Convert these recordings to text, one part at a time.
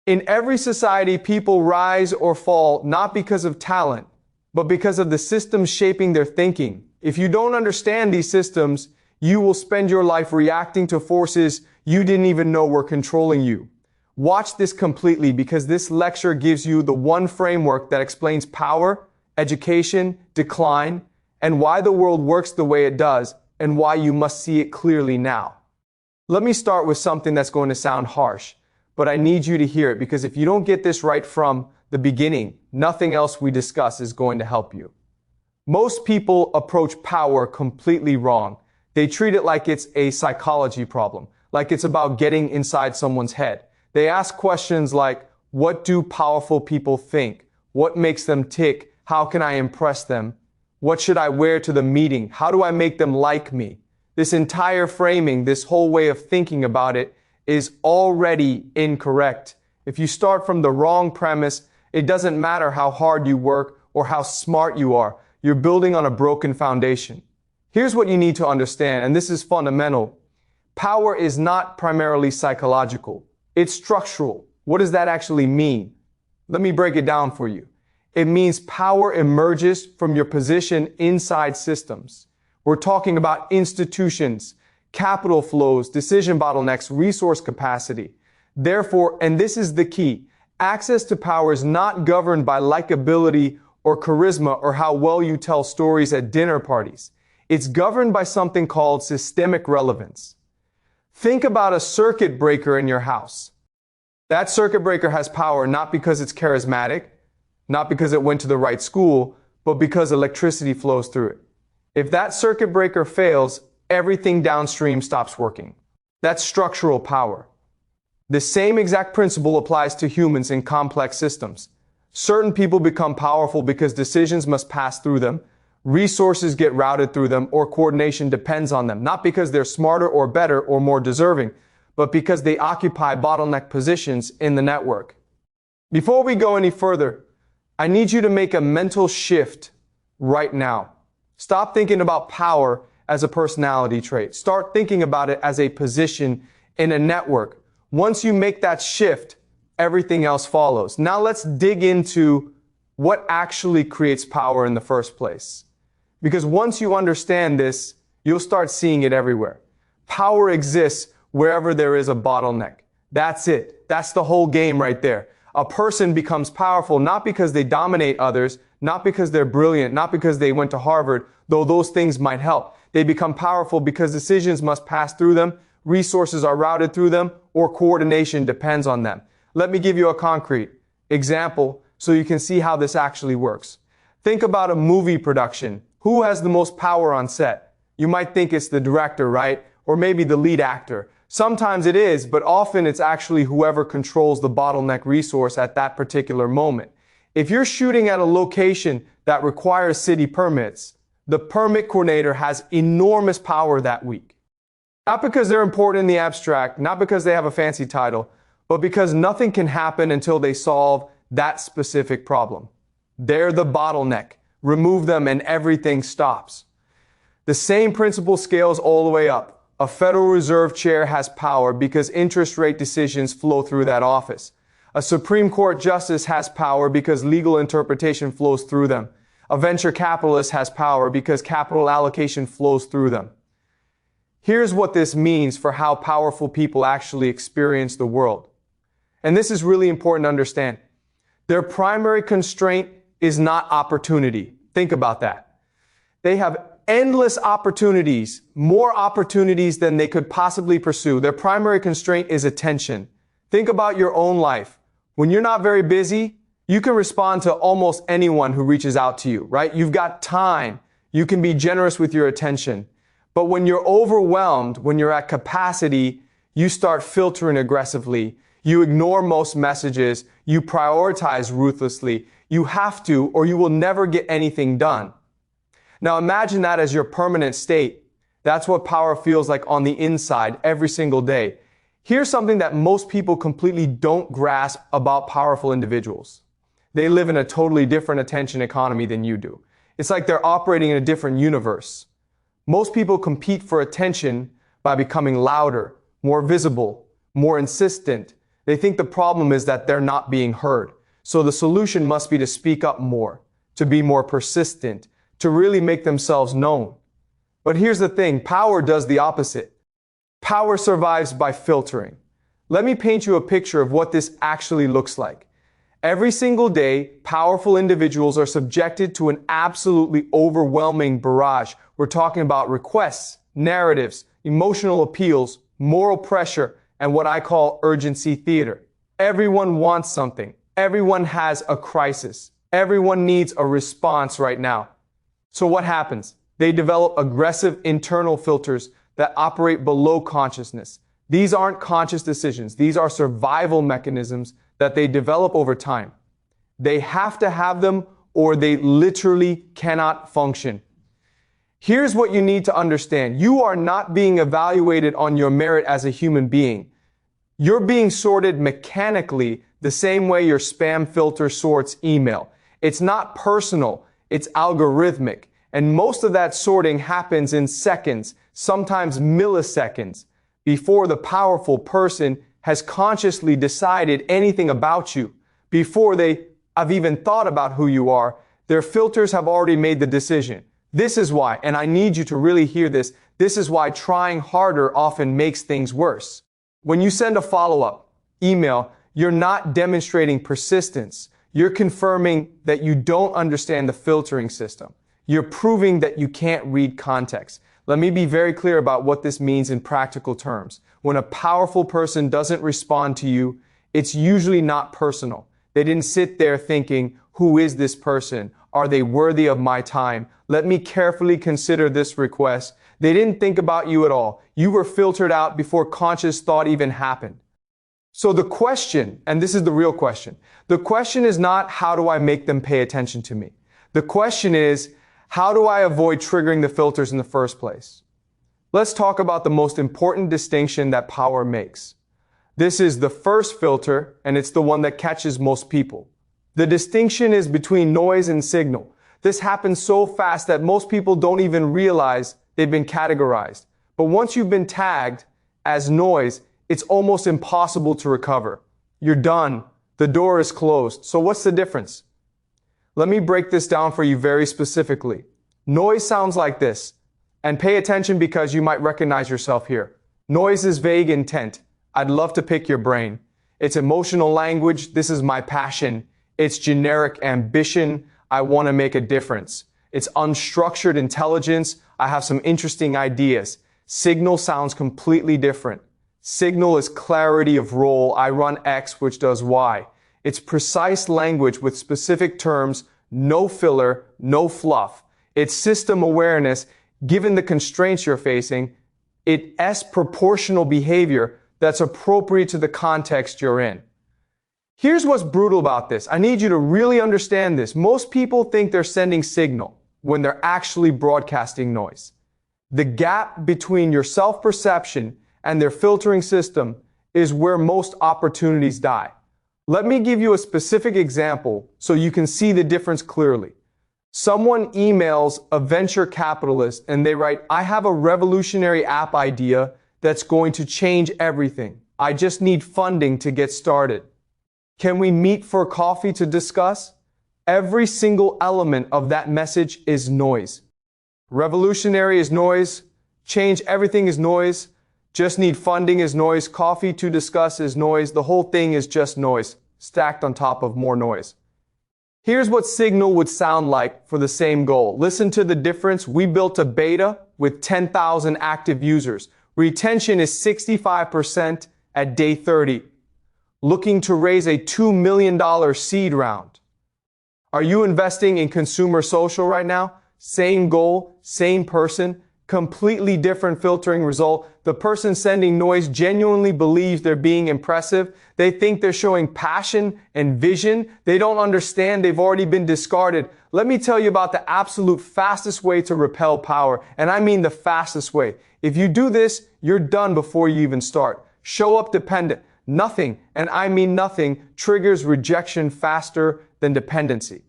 In every society, people rise or fall not because of talent, but because of the systems shaping their thinking. If you don't understand these systems, you will spend your life reacting to forces you didn't even know were controlling you. Watch this completely because this lecture gives you the one framework that explains power, education, decline, and why the world works the way it does, and why you must see it clearly now. Let me start with something that's going to sound harsh, but I need you to hear it because if you don't get this right from the beginning, nothing else we discuss is going to help you. Most people approach power completely wrong. They treat it like it's a psychology problem, like it's about getting inside someone's head. They ask questions like, what do powerful people think? What makes them tick? How can I impress them? What should I wear to the meeting? How do I make them like me? This entire framing, this whole way of thinking about it is already incorrect. If you start from the wrong premise, it doesn't matter how hard you work or how smart you are. You're building on a broken foundation. Here's what you need to understand, and this is fundamental. Power is not primarily psychological. It's structural. What does that actually mean? Let me break it down for you. It means power emerges from your position inside systems. We're talking about institutions, capital flows, decision bottlenecks, resource capacity. Therefore, and this is the key, access to power is not governed by likability or charisma or how well you tell stories at dinner parties. It's governed by something called systemic relevance. Think about a circuit breaker in your house. That circuit breaker has power not because it's charismatic, not because it went to the right school, but because electricity flows through it. If that circuit breaker fails, everything downstream stops working. That's structural power. The same exact principle applies to humans in complex systems. Certain people become powerful because decisions must pass through them, resources get routed through them, or coordination depends on them, not because they're smarter or better or more deserving, but because they occupy bottleneck positions in the network. Before we go any further, I need you to make a mental shift right now. Stop thinking about power as a personality trait. Start thinking about it as a position in a network. Once you make that shift, everything else follows. Now let's dig into what actually creates power in the first place. Because once you understand this, you'll start seeing it everywhere. Power exists wherever there is a bottleneck. That's it. That's the whole game right there. A person becomes powerful not because they dominate others, not because they're brilliant, not because they went to Harvard, though those things might help. They become powerful because decisions must pass through them, resources are routed through them, or coordination depends on them. Let me give you a concrete example so you can see how this actually works. Think about a movie production. Who has the most power on set? You might think it's the director, right? Or maybe the lead actor. Sometimes it is, but often it's actually whoever controls the bottleneck resource at that particular moment. If you're shooting at a location that requires city permits, the permit coordinator has enormous power that week. Not because they're important in the abstract, not because they have a fancy title, but because nothing can happen until they solve that specific problem. They're the bottleneck. Remove them and everything stops. The same principle scales all the way up. A Federal Reserve chair has power because interest rate decisions flow through that office. A Supreme Court justice has power because legal interpretation flows through them. A venture capitalist has power because capital allocation flows through them. Here's what this means for how powerful people actually experience the world. And this is really important to understand. Their primary constraint is not opportunity. Think about that. They have endless opportunities, more opportunities than they could possibly pursue. Their primary constraint is attention. Think about your own life. When you're not very busy, you can respond to almost anyone who reaches out to you, right? You've got time. You can be generous with your attention. But when you're overwhelmed, when you're at capacity, you start filtering aggressively. You ignore most messages. You prioritize ruthlessly. You have to, or you will never get anything done. Now imagine that as your permanent state. That's what power feels like on the inside every single day. Here's something that most people completely don't grasp about powerful individuals. They live in a totally different attention economy than you do. It's like they're operating in a different universe. Most people compete for attention by becoming louder, more visible, more insistent. They think the problem is that they're not being heard. So the solution must be to speak up more, to be more persistent, to really make themselves known. But here's the thing, power does the opposite. Power survives by filtering. Let me paint you a picture of what this actually looks like. Every single day, powerful individuals are subjected to an absolutely overwhelming barrage. We're talking about requests, narratives, emotional appeals, moral pressure, and what I call urgency theater. Everyone wants something. Everyone has a crisis. Everyone needs a response right now. So what happens? They develop aggressive internal filters that operate below consciousness. These aren't conscious decisions. These are survival mechanisms that they develop over time. They have to have them or they literally cannot function. Here's what you need to understand. You are not being evaluated on your merit as a human being. You're being sorted mechanically the same way your spam filter sorts email. It's not personal, it's algorithmic. And most of that sorting happens in seconds, sometimes milliseconds, before the powerful person has consciously decided anything about you. Before they have even thought about who you are, their filters have already made the decision. This is why, and I need you to really hear this, this is why trying harder often makes things worse. When you send a follow-up email, you're not demonstrating persistence. You're confirming that you don't understand the filtering system. You're proving that you can't read context. Let me be very clear about what this means in practical terms. When a powerful person doesn't respond to you, it's usually not personal. They didn't sit there thinking, who is this person? Are they worthy of my time? Let me carefully consider this request. They didn't think about you at all. You were filtered out before conscious thought even happened. So the question, and this is the real question, the question is not how do I make them pay attention to me? The question is, how do I avoid triggering the filters in the first place? Let's talk about the most important distinction that power makes. This is the first filter, and it's the one that catches most people. The distinction is between noise and signal. This happens so fast that most people don't even realize they've been categorized. But once you've been tagged as noise, it's almost impossible to recover. You're done. The door is closed. So what's the difference? Let me break this down for you very specifically. Noise sounds like this, and pay attention because you might recognize yourself here. Noise is vague intent. I'd love to pick your brain. It's emotional language. This is my passion. It's generic ambition. I want to make a difference. It's unstructured intelligence. I have some interesting ideas. Signal sounds completely different. Signal is clarity of role. I run X, which does Y. It's precise language with specific terms, no filler, no fluff. It's system awareness, given the constraints you're facing. It's proportional behavior that's appropriate to the context you're in. Here's what's brutal about this. I need you to really understand this. Most people think they're sending signal when they're actually broadcasting noise. The gap between your self-perception and their filtering system is where most opportunities die. Let me give you a specific example so you can see the difference clearly. Someone emails a venture capitalist and they write, I have a revolutionary app idea that's going to change everything. I just need funding to get started. Can we meet for coffee to discuss? Every single element of that message is noise. Revolutionary is noise. Change everything is noise. Just need funding is noise. Coffee to discuss is noise. The whole thing is just noise, stacked on top of more noise. Here's what signal would sound like for the same goal. Listen to the difference. We built a beta with 10,000 active users. Retention is 65% at day 30. Looking to raise a $2 million seed round. Are you investing in consumer social right now? Same goal, same person, completely different filtering result. The person sending noise genuinely believes they're being impressive. They think they're showing passion and vision. They don't understand they've already been discarded. Let me tell you about the absolute fastest way to repel power. And I mean the fastest way. If you do this, you're done before you even start. Show up dependent. Nothing, and I mean nothing, triggers rejection faster than dependency.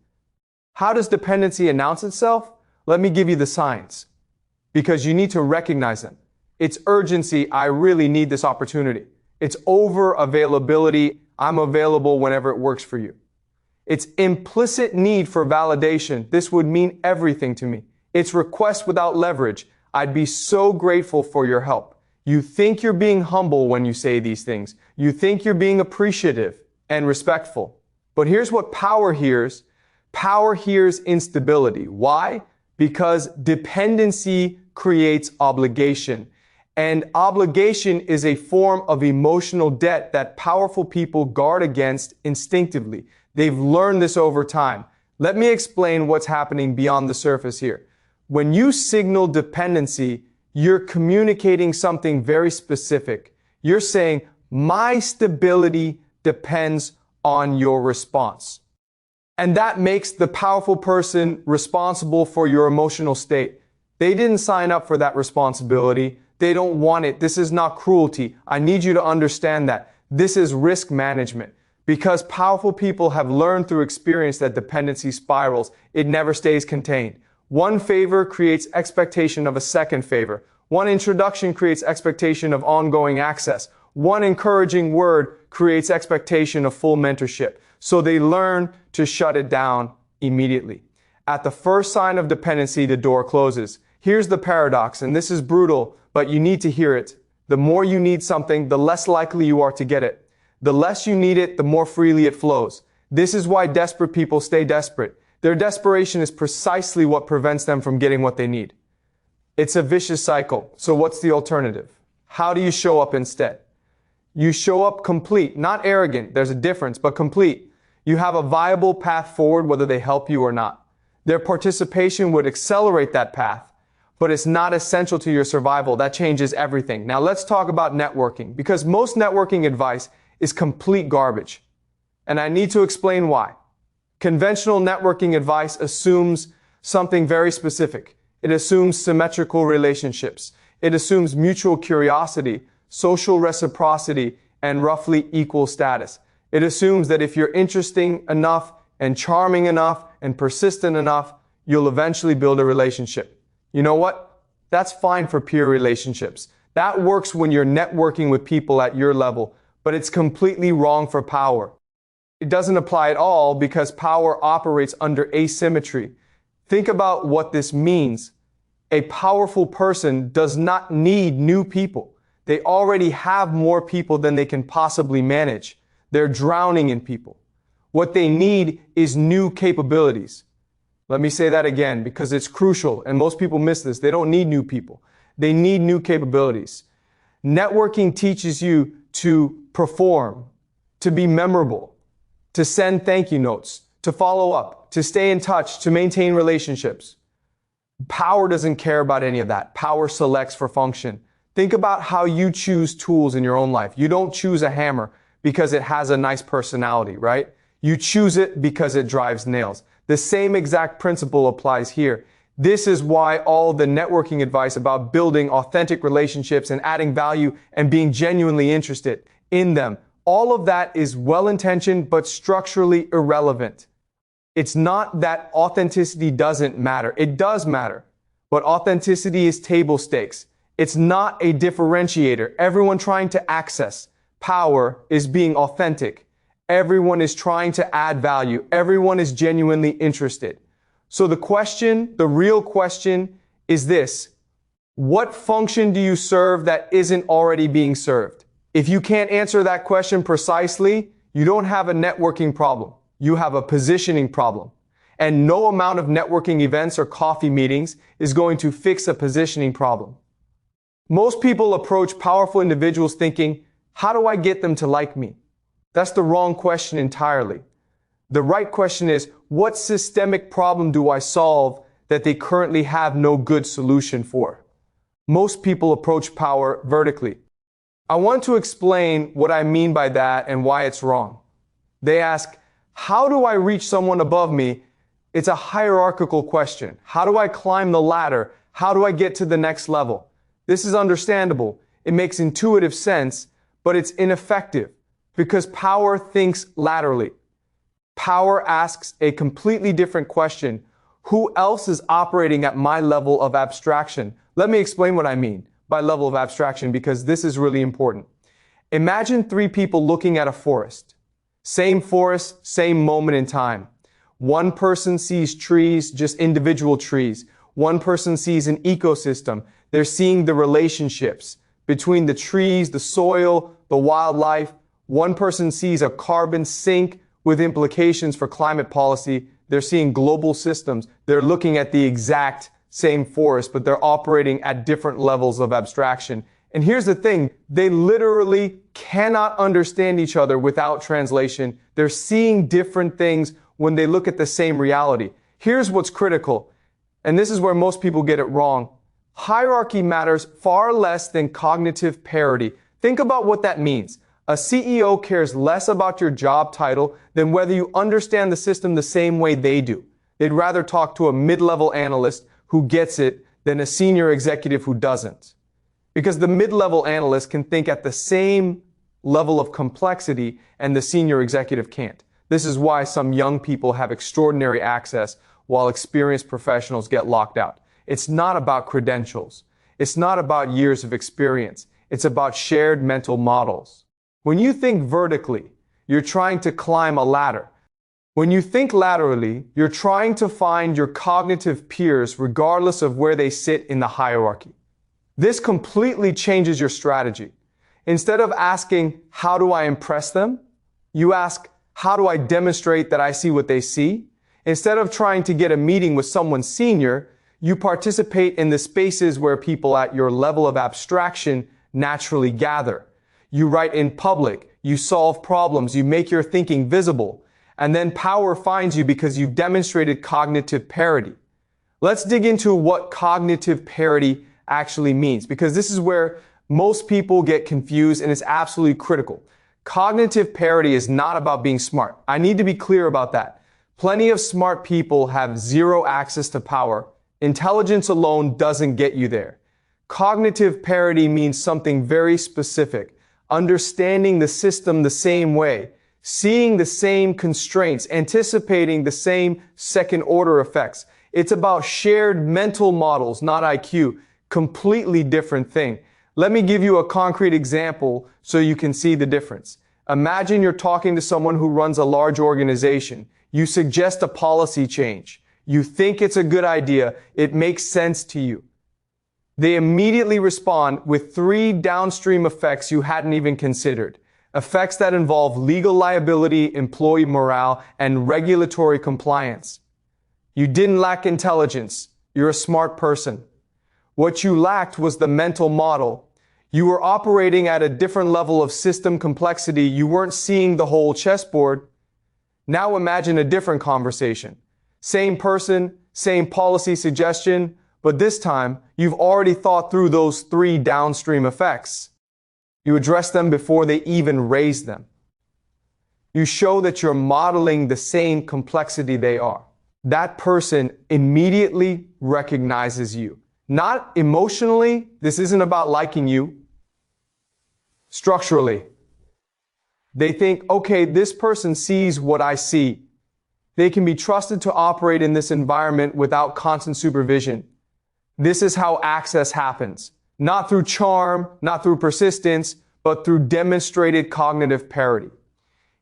How does dependency announce itself? Let me give you the signs, because you need to recognize them. It's urgency. I really need this opportunity. It's over availability. I'm available whenever it works for you. It's implicit need for validation. This would mean everything to me. It's request without leverage. I'd be so grateful for your help. You think you're being humble when you say these things. You think you're being appreciative and respectful. But here's what power hears. Power hears instability. Why? Because dependency creates obligation. And obligation is a form of emotional debt that powerful people guard against instinctively. They've learned this over time. Let me explain what's happening beyond the surface here. When you signal dependency, you're communicating something very specific. You're saying, my stability depends on your response. And that makes the powerful person responsible for your emotional state. They didn't sign up for that responsibility. They don't want it. This is not cruelty. I need you to understand that. This is risk management. Because powerful people have learned through experience that dependency spirals. It never stays contained. One favor creates expectation of a second favor. One introduction creates expectation of ongoing access. One encouraging word creates expectation of full mentorship. So they learn to shut it down immediately. At the first sign of dependency, the door closes. Here's the paradox, and this is brutal, but you need to hear it. The more you need something, the less likely you are to get it. The less you need it, the more freely it flows. This is why desperate people stay desperate. Their desperation is precisely what prevents them from getting what they need. It's a vicious cycle. So what's the alternative? How do you show up instead? You show up complete, not arrogant. There's a difference, but complete. You have a viable path forward whether they help you or not. Their participation would accelerate that path, but it's not essential to your survival. That changes everything. Now let's talk about networking, because most networking advice is complete garbage. And I need to explain why. Conventional networking advice assumes something very specific. It assumes symmetrical relationships. It assumes mutual curiosity, social reciprocity, and roughly equal status. It assumes that if you're interesting enough and charming enough and persistent enough, you'll eventually build a relationship. You know what? That's fine for peer relationships. That works when you're networking with people at your level, but it's completely wrong for power. It doesn't apply at all because power operates under asymmetry. Think about what this means. A powerful person does not need new people. They already have more people than they can possibly manage. They're drowning in people. What they need is new capabilities. Let me say that again because it's crucial and most people miss this. They don't need new people. They need new capabilities. Networking teaches you to perform, to be memorable, to send thank you notes, to follow up, to stay in touch, to maintain relationships. Power doesn't care about any of that. Power selects for function. Think about how you choose tools in your own life. You don't choose a hammer because it has a nice personality, right? You choose it because it drives nails. The same exact principle applies here. This is why all the networking advice about building authentic relationships and adding value and being genuinely interested in them, all of that is well-intentioned but structurally irrelevant. It's not that authenticity doesn't matter. It does matter. But authenticity is table stakes. It's not a differentiator. Everyone trying to access power is being authentic. Everyone is trying to add value. Everyone is genuinely interested. So the real question is this. What function do you serve that isn't already being served? If you can't answer that question precisely, you don't have a networking problem. You have a positioning problem. And no amount of networking events or coffee meetings is going to fix a positioning problem. Most people approach powerful individuals thinking, how do I get them to like me? That's the wrong question entirely. The right question is, what systemic problem do I solve that they currently have no good solution for? Most people approach power vertically. I want to explain what I mean by that and why it's wrong. They ask, how do I reach someone above me? It's a hierarchical question. How do I climb the ladder? How do I get to the next level? This is understandable. It makes intuitive sense, but it's ineffective because power thinks laterally. Power asks a completely different question. Who else is operating at my level of abstraction? Let me explain what I mean by level of abstraction because this is really important. Imagine three people looking at a forest. Same forest, same moment in time. One person sees trees, just individual trees. One person sees an ecosystem. They're seeing the relationships between the trees, the soil, the wildlife. One person sees a carbon sink with implications for climate policy. They're seeing global systems. They're looking at the exact same forest, but they're operating at different levels of abstraction. And here's the thing, they literally cannot understand each other without translation. They're seeing different things when they look at the same reality. Here's what's critical, and this is where most people get it wrong. Hierarchy matters far less than cognitive parity. Think about what that means. A CEO cares less about your job title than whether you understand the system the same way they do. They'd rather talk to a mid-level analyst who gets it than a senior executive who doesn't. Because the mid-level analyst can think at the same level of complexity and the senior executive can't. This is why some young people have extraordinary access while experienced professionals get locked out. It's not about credentials. It's not about years of experience. It's about shared mental models. When you think vertically, you're trying to climb a ladder. When you think laterally, you're trying to find your cognitive peers regardless of where they sit in the hierarchy. This completely changes your strategy. Instead of asking, how do I impress them? You ask, how do I demonstrate that I see what they see? Instead of trying to get a meeting with someone senior, you participate in the spaces where people at your level of abstraction naturally gather. You write in public, you solve problems, you make your thinking visible, and then power finds you because you've demonstrated cognitive parity. Let's dig into what cognitive parity actually means, because this is where most people get confused and it's absolutely critical. Cognitive parity is not about being smart. I need to be clear about that. Plenty of smart people have zero access to power. Intelligence alone doesn't get you there. Cognitive parity means something very specific. Understanding the system the same way, seeing the same constraints, anticipating the same second-order effects. It's about shared mental models, not IQ. Completely different thing. Let me give you a concrete example so you can see the difference. Imagine you're talking to someone who runs a large organization. You suggest a policy change. You think it's a good idea. It makes sense to you. They immediately respond with 3 downstream effects you hadn't even considered. Effects that involve legal liability, employee morale, and regulatory compliance. You didn't lack intelligence. You're a smart person. What you lacked was the mental model. You were operating at a different level of system complexity. You weren't seeing the whole chessboard. Now imagine a different conversation. Same person, same policy suggestion, but this time you've already thought through those 3 downstream effects. You address them before they even raise them. You show that you're modeling the same complexity they are. That person immediately recognizes you. Not emotionally, this isn't about liking you. Structurally, they think, okay, this person sees what I see. They can be trusted to operate in this environment without constant supervision. This is how access happens. Not through charm, not through persistence, but through demonstrated cognitive parity.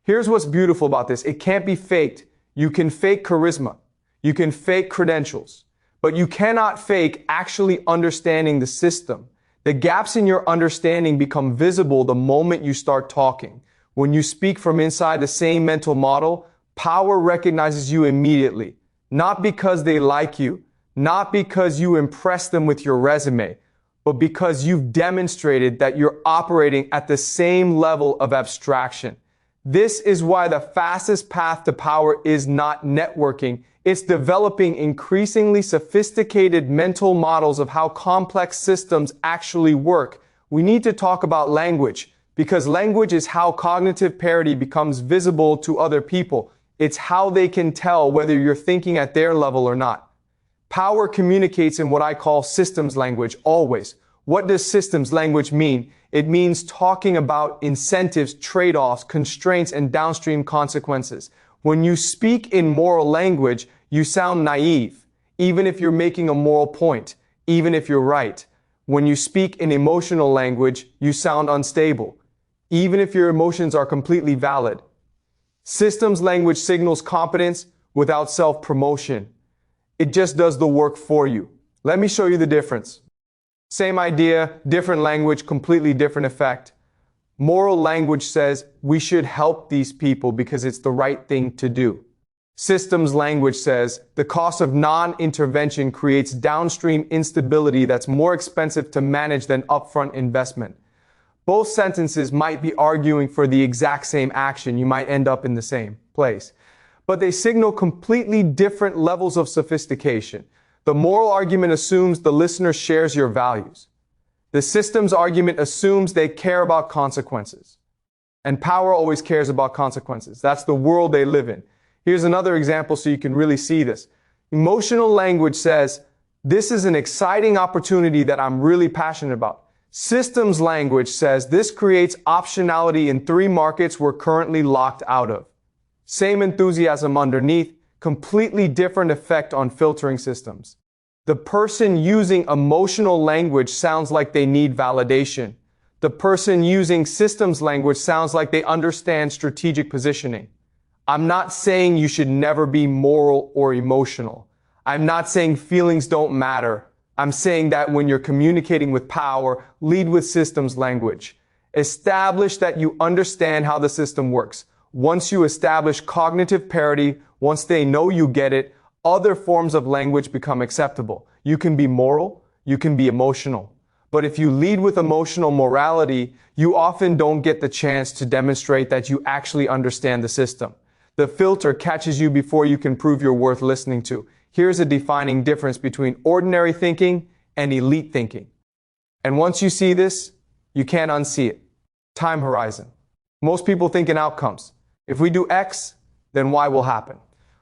Here's what's beautiful about this. It can't be faked. You can fake charisma. You can fake credentials. But you cannot fake actually understanding the system. The gaps in your understanding become visible the moment you start talking. When you speak from inside the same mental model, power recognizes you immediately. Not because they like you, not because you impress them with your resume, but because you've demonstrated that you're operating at the same level of abstraction. This is why the fastest path to power is not networking. It's developing increasingly sophisticated mental models of how complex systems actually work. We need to talk about language, because language is how cognitive parity becomes visible to other people. It's how they can tell whether you're thinking at their level or not. Power communicates in what I call systems language always. What does systems language mean? It means talking about incentives, trade-offs, constraints, and downstream consequences. When you speak in moral language, you sound naive, even if you're making a moral point, even if you're right. When you speak in emotional language, you sound unstable. even if your emotions are completely valid. Systems language signals competence without self-promotion. It just does the work for you. Let me show you the difference. Same idea, different language, completely different effect. Moral language says we should help these people because it's the right thing to do. Systems language says the cost of non-intervention creates downstream instability that's more expensive to manage than upfront investment. Both sentences might be arguing for the exact same action. You might end up in the same place. But they signal completely different levels of sophistication. The moral argument assumes the listener shares your values. The systems argument assumes they care about consequences. And power always cares about consequences. That's the world they live in. Here's another example so you can really see this. Emotional language says, this is an exciting opportunity that I'm really passionate about. Systems language says this creates optionality in 3 markets we're currently locked out of. Same enthusiasm underneath, completely different effect on filtering systems. The person using emotional language sounds like they need validation. The person using systems language sounds like they understand strategic positioning. I'm not saying you should never be moral or emotional. I'm not saying feelings don't matter. I'm saying that when you're communicating with power, lead with systems language. Establish that you understand how the system works. Once you establish cognitive parity, once they know you get it, other forms of language become acceptable. You can be moral, you can be emotional. But if you lead with emotional morality, you often don't get the chance to demonstrate that you actually understand the system. The filter catches you before you can prove you're worth listening to. Here's a defining difference between ordinary thinking and elite thinking. And once you see this, you can't unsee it. Time horizon. Most people think in outcomes. If we do X, then Y will happen.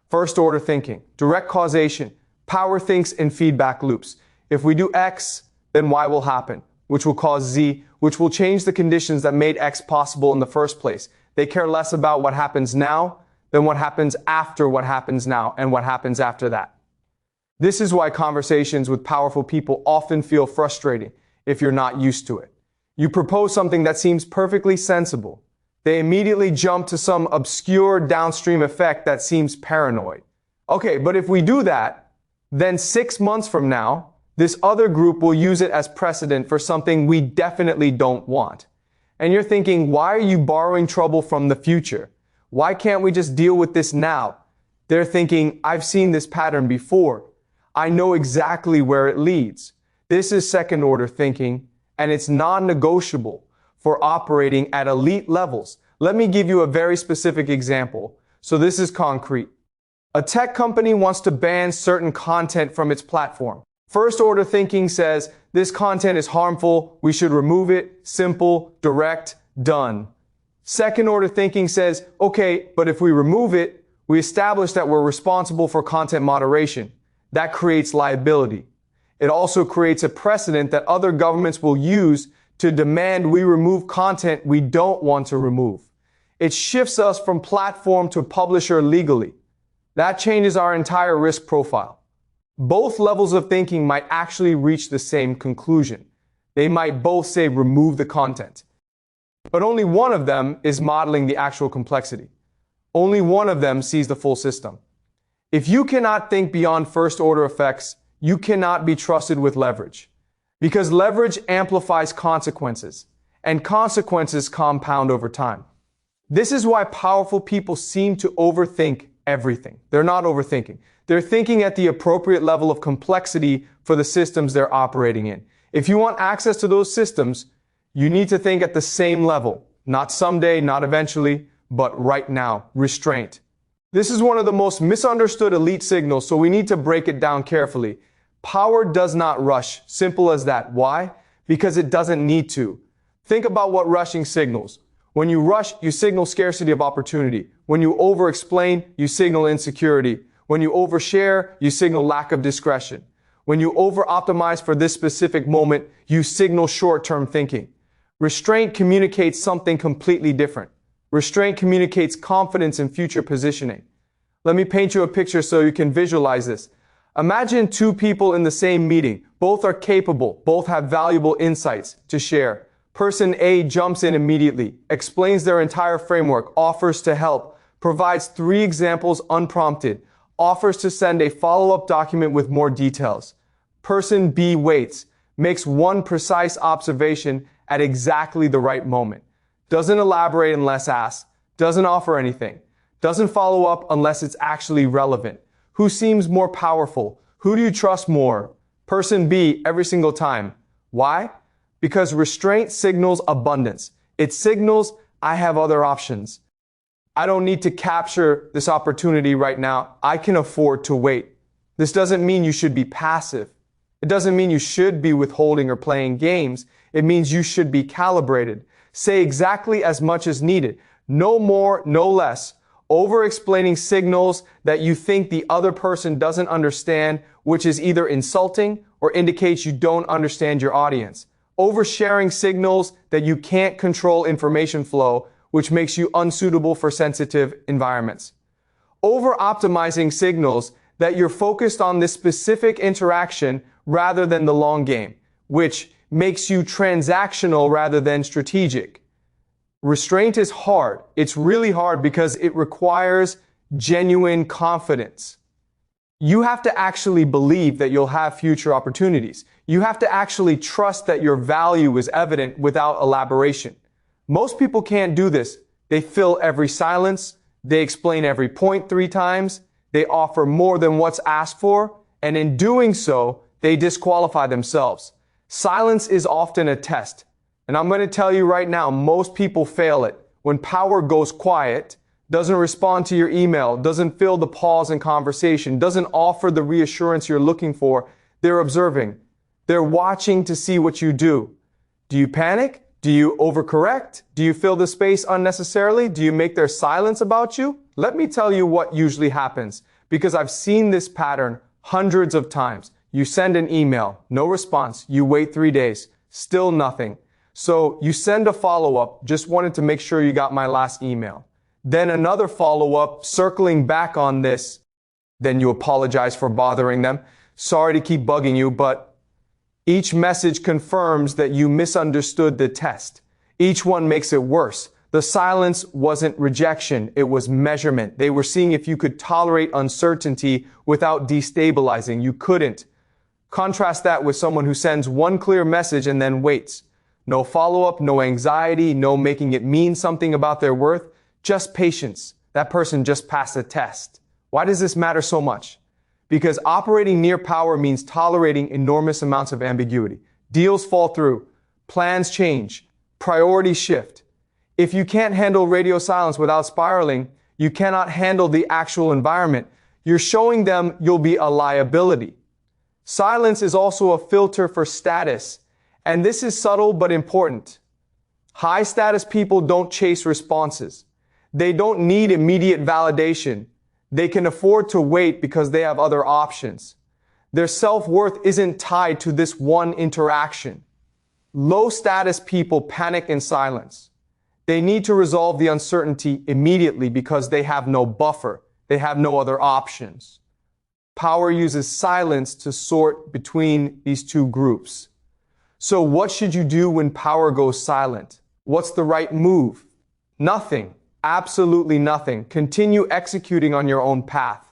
First order thinking, direct causation, power thinks in feedback loops. If we do X, then Y will happen, which will cause Z, which will change the conditions that made X possible in the first place. They care less about what happens now than what happens after what happens now and what happens after that. This is why conversations with powerful people often feel frustrating if you're not used to it. You propose something that seems perfectly sensible. They immediately jump to some obscure downstream effect that seems paranoid. Okay, but if we do that, then 6 months from now, this other group will use it as precedent for something we definitely don't want. And you're thinking, why are you borrowing trouble from the future? Why can't we just deal with this now? They're thinking, I've seen this pattern before. I know exactly where it leads. This is second order thinking, and it's non-negotiable for operating at elite levels. Let me give you a very specific example. So this is concrete. A tech company wants to ban certain content from its platform. First order thinking says, this content is harmful, we should remove it, simple, direct, done. Second order thinking says, okay, but if we remove it, we establish that we're responsible for content moderation. That creates liability. It also creates a precedent that other governments will use to demand we remove content we don't want to remove. It shifts us from platform to publisher legally. That changes our entire risk profile. Both levels of thinking might actually reach the same conclusion. They might both say remove the content. But only one of them is modeling the actual complexity. Only one of them sees the full system. If you cannot think beyond first order effects, you cannot be trusted with leverage. Because leverage amplifies consequences, and consequences compound over time. This is why powerful people seem to overthink everything. They're not overthinking. They're thinking at the appropriate level of complexity for the systems they're operating in. If you want access to those systems, you need to think at the same level. Not someday, not eventually, but right now. Restraint. This is one of the most misunderstood elite signals, so we need to break it down carefully. Power does not rush. Simple as that. Why? Because it doesn't need to. Think about what rushing signals. When you rush, you signal scarcity of opportunity. When you over-explain, you signal insecurity. When you overshare, you signal lack of discretion. When you over-optimize for this specific moment, you signal short-term thinking. Restraint communicates something completely different. Restraint communicates confidence in future positioning. Let me paint you a picture so you can visualize this. Imagine 2 people in the same meeting. Both are capable. Both have valuable insights to share. Person A jumps in immediately, explains their entire framework, offers to help, provides 3 examples unprompted, offers to send a follow-up document with more details. Person B waits, makes one precise observation at exactly the right moment, doesn't elaborate unless asked, doesn't offer anything, doesn't follow up unless it's actually relevant. Who seems more powerful? Who do you trust more? Person B every single time. Why? Because restraint signals abundance. It signals, I have other options. I don't need to capture this opportunity right now. I can afford to wait. This doesn't mean you should be passive. It doesn't mean you should be withholding or playing games. It means you should be calibrated. Say exactly as much as needed. No more, no less. Over-explaining signals that you think the other person doesn't understand, which is either insulting or indicates you don't understand your audience. Oversharing signals that you can't control information flow, which makes you unsuitable for sensitive environments. Over-optimizing signals that you're focused on this specific interaction rather than the long game, which makes you transactional rather than strategic. Restraint is hard. It's really hard because it requires genuine confidence. You have to actually believe that you'll have future opportunities. You have to actually trust that your value is evident without elaboration. Most people can't do this. They fill every silence. They explain every point 3 times. They offer more than what's asked for. And in doing so, they disqualify themselves. Silence is often a test. And I'm going to tell you right now, most people fail it. When power goes quiet, doesn't respond to your email, doesn't fill the pause in conversation, doesn't offer the reassurance you're looking for, they're observing. They're watching to see what you do. Do you panic? Do you overcorrect? Do you fill the space unnecessarily? Do you make their silence about you? Let me tell you what usually happens, because I've seen this pattern hundreds of times. You send an email, no response. You wait 3 days, still nothing. So you send a follow-up, just wanted to make sure you got my last email. Then another follow-up, circling back on this. Then you apologize for bothering them. Sorry to keep bugging you, but each message confirms that you misunderstood the test. Each one makes it worse. The silence wasn't rejection, it was measurement. They were seeing if you could tolerate uncertainty without destabilizing. You couldn't. Contrast that with someone who sends one clear message and then waits. No follow-up, no anxiety, no making it mean something about their worth, just patience. That person just passed a test. Why does this matter so much? Because operating near power means tolerating enormous amounts of ambiguity. Deals fall through, plans change, priorities shift. If you can't handle radio silence without spiraling, you cannot handle the actual environment. You're showing them you'll be a liability. Silence is also a filter for status. And this is subtle but important. High status people don't chase responses. They don't need immediate validation. They can afford to wait because they have other options. Their self-worth isn't tied to this one interaction. Low status people panic in silence. They need to resolve the uncertainty immediately because they have no buffer. They have no other options. Power uses silence to sort between these two groups. So what should you do when power goes silent? What's the right move? Nothing. Absolutely nothing. Continue executing on your own path.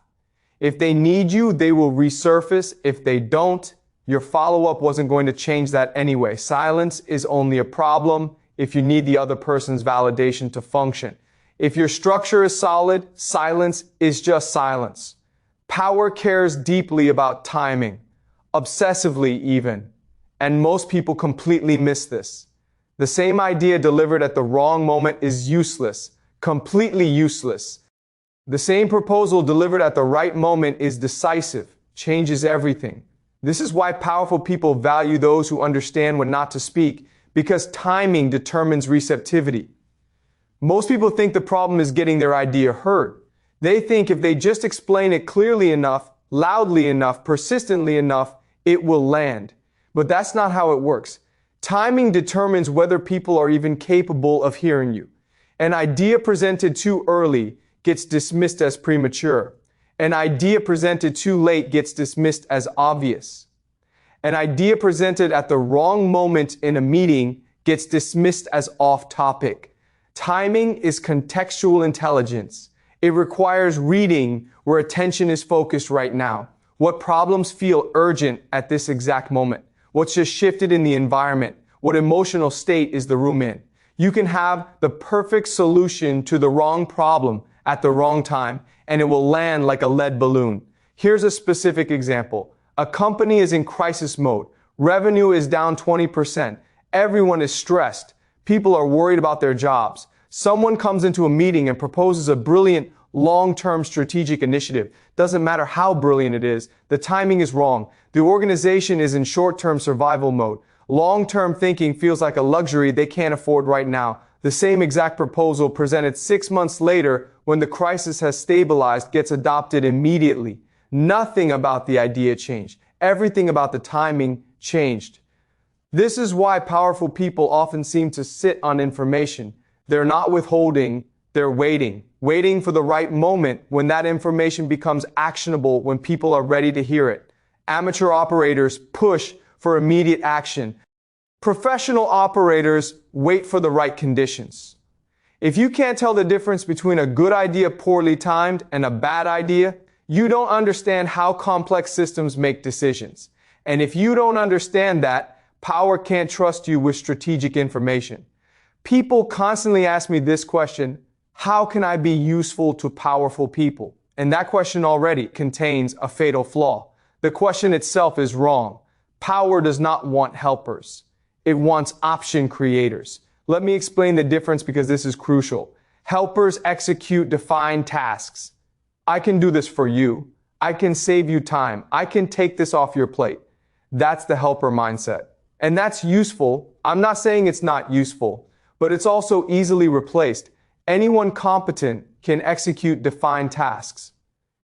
If they need you, they will resurface. If they don't, your follow-up wasn't going to change that anyway. Silence is only a problem if you need the other person's validation to function. If your structure is solid, silence is just silence. Power cares deeply about timing, obsessively even. And most people completely miss this. The same idea delivered at the wrong moment is useless, completely useless. The same proposal delivered at the right moment is decisive, changes everything. This is why powerful people value those who understand when not to speak, because timing determines receptivity. Most people think the problem is getting their idea heard. They think if they just explain it clearly enough, loudly enough, persistently enough, it will land. But that's not how it works. Timing determines whether people are even capable of hearing you. An idea presented too early gets dismissed as premature. An idea presented too late gets dismissed as obvious. An idea presented at the wrong moment in a meeting gets dismissed as off topic. Timing is contextual intelligence. It requires reading where attention is focused right now. What problems feel urgent at this exact moment? What's just shifted in the environment? What emotional state is the room in? You can have the perfect solution to the wrong problem at the wrong time, and it will land like a lead balloon. Here's a specific example. A company is in crisis mode. Revenue is down 20%. Everyone is stressed. People are worried about their jobs. Someone comes into a meeting and proposes a brilliant long-term strategic initiative. Doesn't matter how brilliant it is, the timing is wrong. The organization is in short-term survival mode. Long-term thinking feels like a luxury they can't afford right now. The same exact proposal presented 6 months later when the crisis has stabilized gets adopted immediately. Nothing about the idea changed. Everything about the timing changed. This is why powerful people often seem to sit on information. They're not withholding, they're waiting for the right moment when that information becomes actionable when people are ready to hear it. Amateur operators push for immediate action. Professional operators wait for the right conditions. If you can't tell the difference between a good idea poorly timed and a bad idea, you don't understand how complex systems make decisions. And if you don't understand that, power can't trust you with strategic information. People constantly ask me this question: how can I be useful to powerful people? And that question already contains a fatal flaw. The question itself is wrong. Power does not want helpers. It wants option creators. Let me explain the difference because this is crucial. Helpers execute defined tasks. I can do this for you. I can save you time. I can take this off your plate. That's the helper mindset. And that's useful. I'm not saying it's not useful, but it's also easily replaced. Anyone competent can execute defined tasks.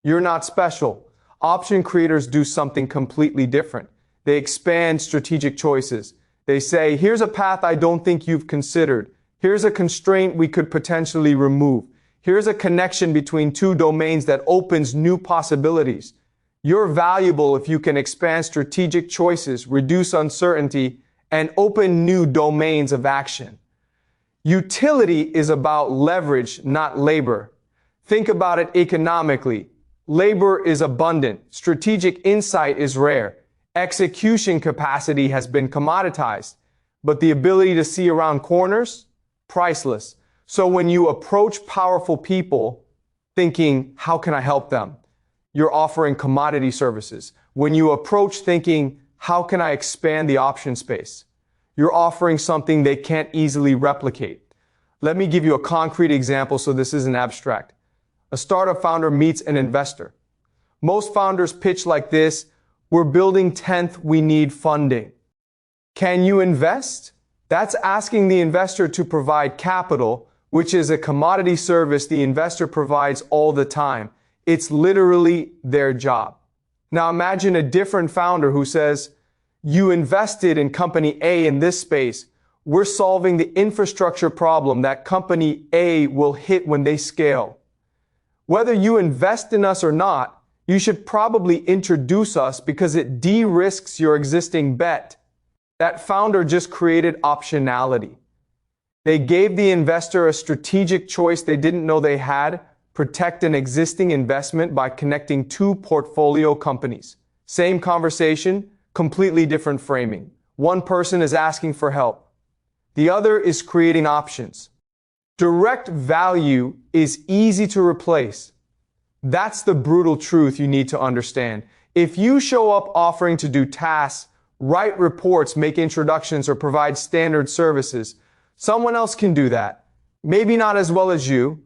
You're not special. Option creators do something completely different. They expand strategic choices. They say, here's a path I don't think you've considered. Here's a constraint we could potentially remove. Here's a connection between two domains that opens new possibilities. You're valuable if you can expand strategic choices, reduce uncertainty, and open new domains of action. Utility is about leverage, not labor. Think about it economically. Labor is abundant. Strategic insight is rare. Execution capacity has been commoditized. But the ability to see around corners, priceless. So when you approach powerful people thinking, how can I help them? You're offering commodity services. When you approach thinking, how can I expand the option space? You're offering something they can't easily replicate. Let me give you a concrete example so this isn't abstract. A startup founder meets an investor. Most founders pitch like this: we're building 10th, we need funding. Can you invest? That's asking the investor to provide capital, which is a commodity service the investor provides all the time. It's literally their job. Now imagine a different founder who says, you invested in company A in this space. We're solving the infrastructure problem that company A will hit when they scale. Whether you invest in us or not, you should probably introduce us because it de-risks your existing bet. That founder just created optionality. They gave the investor a strategic choice they didn't know they had: protect an existing investment by connecting two portfolio companies. Same conversation, completely different framing. One person is asking for help. The other is creating options. Direct value is easy to replace. That's the brutal truth you need to understand. If you show up offering to do tasks, write reports, make introductions, or provide standard services, someone else can do that. Maybe not as well as you,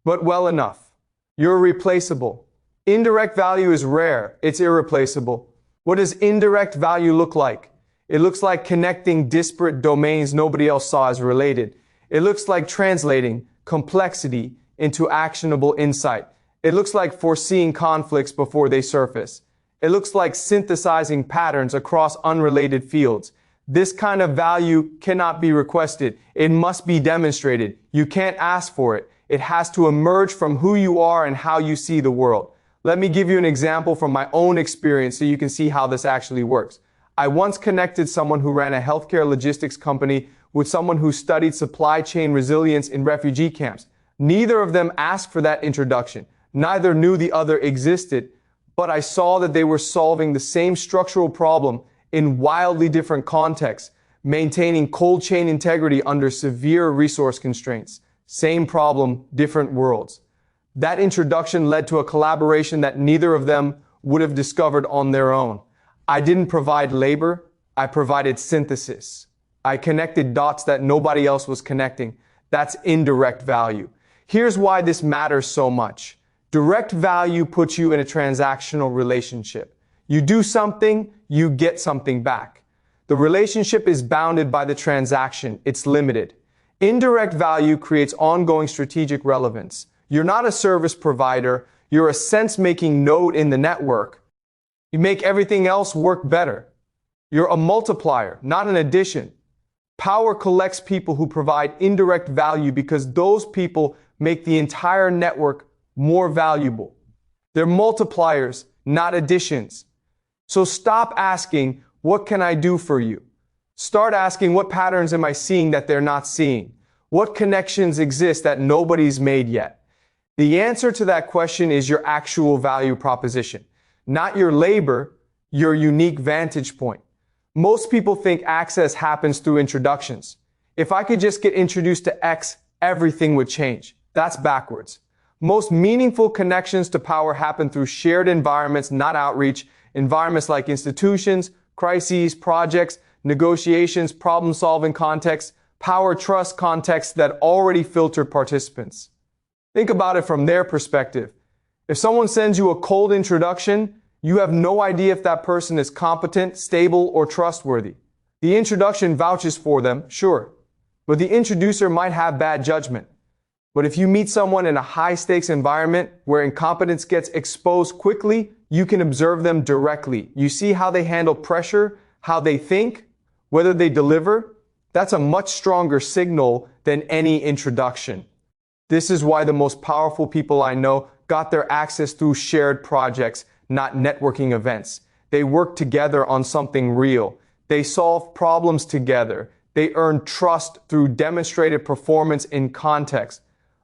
but well enough. You're replaceable. Indirect value is rare. It's irreplaceable. What does indirect value look like? It looks like connecting disparate domains nobody else saw as related. It looks like translating complexity into actionable insight. It looks like foreseeing conflicts before they surface. It looks like synthesizing patterns across unrelated fields. This kind of value cannot be requested. It must be demonstrated. You can't ask for it. It has to emerge from who you are and how you see the world. Let me give you an example from my own experience so you can see how this actually works. I once connected someone who ran a healthcare logistics company with someone who studied supply chain resilience in refugee camps. Neither of them asked for that introduction. Neither knew the other existed, but I saw that they were solving the same structural problem in wildly different contexts, maintaining cold chain integrity under severe resource constraints. Same problem, different worlds. That introduction led to a collaboration that neither of them would have discovered on their own. I didn't provide labor, I provided synthesis. I connected dots that nobody else was connecting. That's indirect value. Here's why this matters so much. Direct value puts you in a transactional relationship. You do something, you get something back. The relationship is bounded by the transaction. It's limited. Indirect value creates ongoing strategic relevance. You're not a service provider. You're a sense-making node in the network. You make everything else work better. You're a multiplier, not an addition. Power collects people who provide indirect value because those people make the entire network more valuable. They're multipliers, not additions. So stop asking, what can I do for you? Start asking, what patterns am I seeing that they're not seeing? What connections exist that nobody's made yet? The answer to that question is your actual value proposition, not your labor, your unique vantage point. Most people think access happens through introductions. If I could just get introduced to X, everything would change. That's backwards. Most meaningful connections to power happen through shared environments, not outreach. Environments like institutions, crises, projects, negotiations, problem-solving contexts, power trust contexts that already filter participants. Think about it from their perspective. If someone sends you a cold introduction, you have no idea if that person is competent, stable, or trustworthy. The introduction vouches for them, sure, but the introducer might have bad judgment. But if you meet someone in a high-stakes environment where incompetence gets exposed quickly, you can observe them directly. You see how they handle pressure, how they think, whether they deliver. That's a much stronger signal than any introduction. This is why the most powerful people I know got their access through shared projects, not networking events. They work together on something real. They solve problems together. They earn trust through demonstrated performance in context.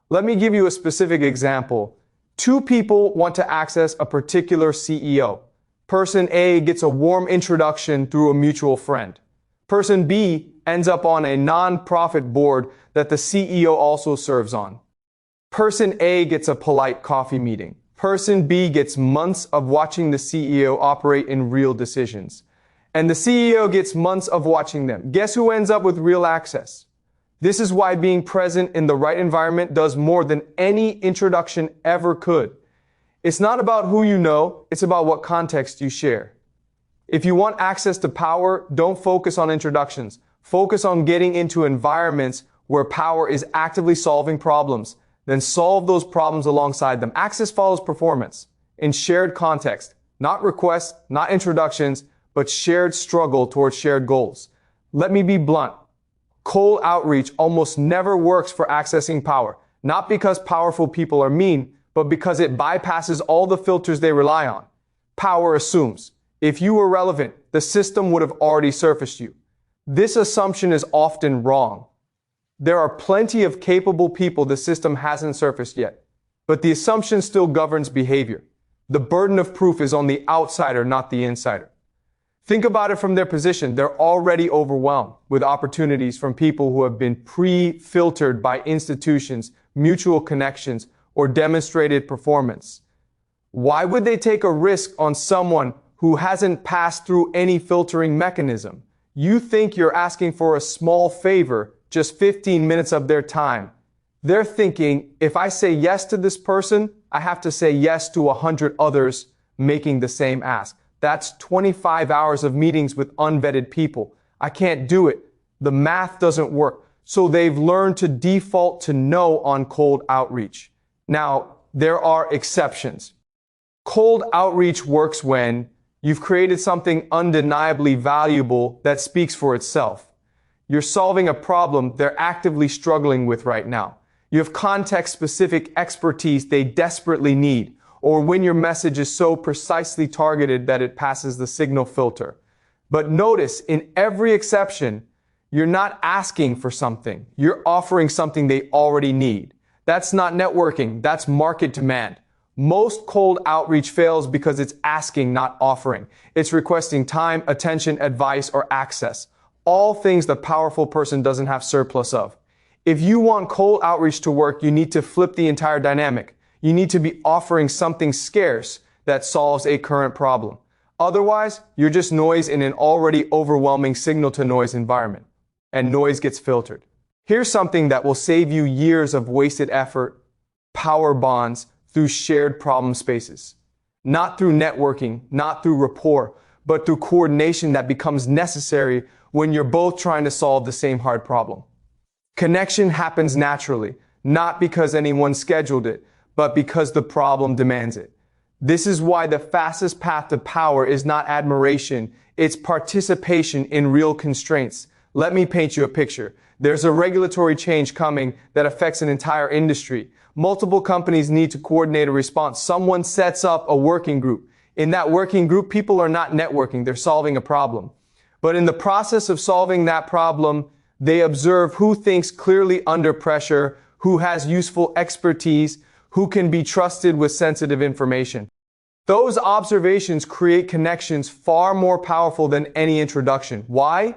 Let me give you a specific example. Two people want to access a particular CEO. Person A gets a warm introduction through a mutual friend. Person B ends up on a non-profit board that the CEO also serves on. Person A gets a polite coffee meeting. Person B gets months of watching the CEO operate in real decisions. And the CEO gets months of watching them. Guess who ends up with real access? This is why being present in the right environment does more than any introduction ever could. It's not about who you know, it's about what context you share. If you want access to power, don't focus on introductions. Focus on getting into environments where power is actively solving problems. Then solve those problems alongside them. Access follows performance in shared context, not requests, not introductions, but shared struggle towards shared goals. Let me be blunt. Cold outreach almost never works for accessing power, not because powerful people are mean, but because it bypasses all the filters they rely on. Power assumes, if you were relevant, the system would have already surfaced you. This assumption is often wrong. There are plenty of capable people the system hasn't surfaced yet, but the assumption still governs behavior. The burden of proof is on the outsider, not the insider. Think about it from their position. They're already overwhelmed with opportunities from people who have been pre-filtered by institutions, mutual connections, or demonstrated performance. Why would they take a risk on someone who hasn't passed through any filtering mechanism? You think you're asking for a small favor, just 15 minutes of their time. They're thinking, if I say yes to this person, I have to say yes to 100 others making the same ask. That's 25 hours of meetings with unvetted people. I can't do it. The math doesn't work. So they've learned to default to no on cold outreach. Now, there are exceptions. Cold outreach works when you've created something undeniably valuable that speaks for itself. You're solving a problem they're actively struggling with right now. You have context-specific expertise they desperately need, or when your message is so precisely targeted that it passes the signal filter. But notice, in every exception, You're not asking for something. You're offering something they already need. That's not networking. That's market demand. Most cold outreach fails because it's asking, not offering. It's requesting time, attention, advice, or access. All things the powerful person doesn't have surplus of. If you want cold outreach to work, you need to flip the entire dynamic. You need to be offering something scarce that solves a current problem. Otherwise, you're just noise in an already overwhelming signal-to-noise environment, and noise gets filtered. Here's something that will save you years of wasted effort: power bonds through shared problem spaces. Not through networking, not through rapport, but through coordination that becomes necessary when you're both trying to solve the same hard problem. Connection happens naturally, not because anyone scheduled it, but because the problem demands it. This is why the fastest path to power is not admiration, it's participation in real constraints. Let me paint you a picture. There's a regulatory change coming that affects an entire industry. Multiple companies need to coordinate a response. Someone sets up a working group. In that working group, people are not networking, they're solving a problem. But in the process of solving that problem, they observe who thinks clearly under pressure, who has useful expertise, who can be trusted with sensitive information. Those observations create connections far more powerful than any introduction. Why?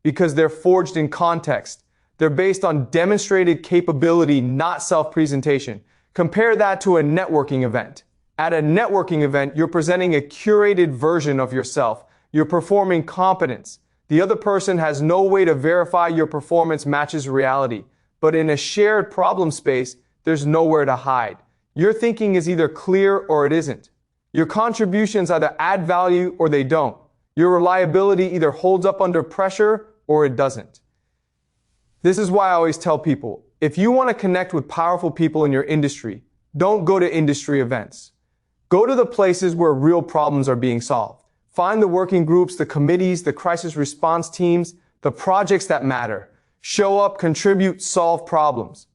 Because they're forged in context. They're based on demonstrated capability, not self-presentation. Compare that to a networking event. At a networking event, you're presenting a curated version of yourself. You're performing competence. The other person has no way to verify your performance matches reality. But in a shared problem space, there's nowhere to hide. Your thinking is either clear or it isn't. Your contributions either add value or they don't. Your reliability either holds up under pressure or it doesn't. This is why I always tell people, if you want to connect with powerful people in your industry, don't go to industry events. Go to the places where real problems are being solved. Find the working groups, the committees, the crisis response teams, the projects that matter. Show up, contribute, solve problems.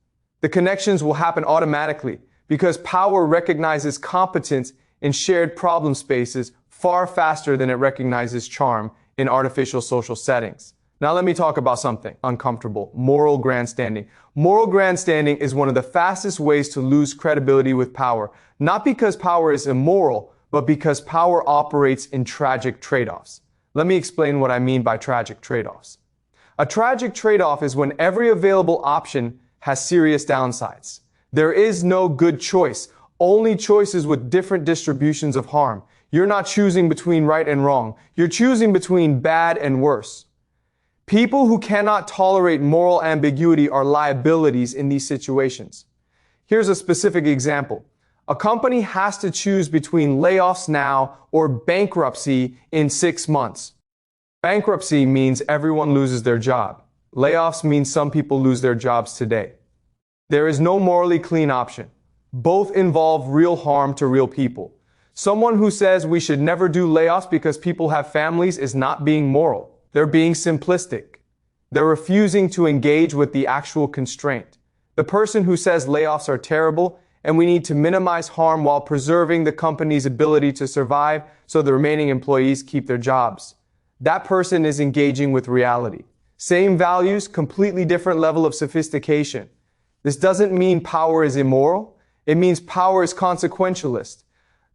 The connections will happen automatically because power recognizes competence in shared problem spaces far faster than it recognizes charm in artificial social settings. Now let me talk about something uncomfortable: moral grandstanding. Moral grandstanding is one of the fastest ways to lose credibility with power, not because power is immoral, but because power operates in tragic trade-offs. Let me explain what I mean by tragic trade-offs. A tragic trade-off is when every available option has serious downsides. There is no good choice, only choices with different distributions of harm. You're not choosing between right and wrong. You're choosing between bad and worse. People who cannot tolerate moral ambiguity are liabilities in these situations. Here's a specific example. A company has to choose between layoffs now or bankruptcy in 6 months. Bankruptcy means everyone loses their job. Layoffs mean some people lose their jobs today. There is no morally clean option. Both involve real harm to real people. Someone who says we should never do layoffs because people have families is not being moral. They're being simplistic. They're refusing to engage with the actual constraint. The person who says layoffs are terrible and we need to minimize harm while preserving the company's ability to survive so the remaining employees keep their jobs. That person is engaging with reality. Same values, completely different level of sophistication. This doesn't mean power is immoral. It means power is consequentialist.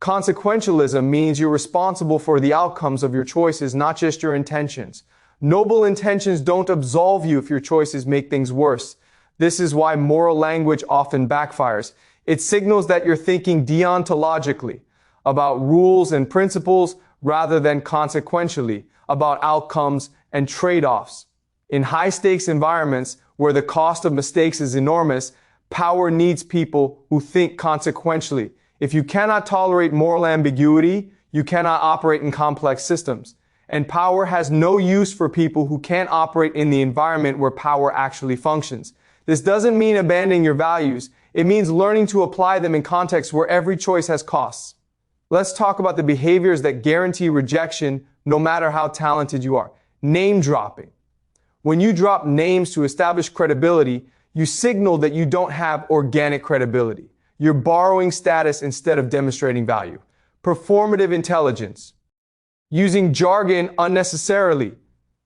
Consequentialism means you're responsible for the outcomes of your choices, not just your intentions. Noble intentions don't absolve you if your choices make things worse. This is why moral language often backfires. It signals that you're thinking deontologically, about rules and principles rather than consequentially, about outcomes and trade-offs. In high-stakes environments where the cost of mistakes is enormous, power needs people who think consequentially. If you cannot tolerate moral ambiguity, you cannot operate in complex systems. And power has no use for people who can't operate in the environment where power actually functions. This doesn't mean abandoning your values. It means learning to apply them in contexts where every choice has costs. Let's talk about the behaviors that guarantee rejection no matter how talented you are. Name dropping. When you drop names to establish credibility, you signal that you don't have organic credibility. You're borrowing status instead of demonstrating value. Performative intelligence. Using jargon unnecessarily.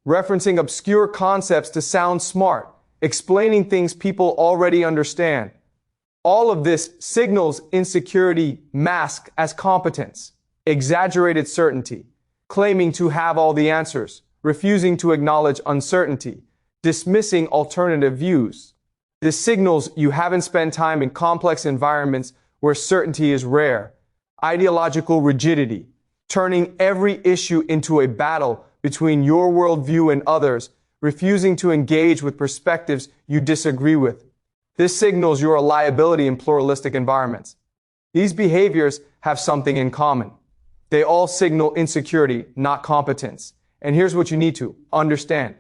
referencing obscure concepts to sound smart, explaining things people already understand. All of this signals insecurity masked as competence, exaggerated certainty, claiming to have all the answers, refusing to acknowledge uncertainty, dismissing alternative views. This signals you haven't spent time in complex environments where certainty is rare. Ideological rigidity, turning every issue into a battle between your worldview and others, refusing to engage with perspectives you disagree with. This signals you're a liability in pluralistic environments. These behaviors have something in common. They all signal insecurity, not competence. And here's what you need to understand.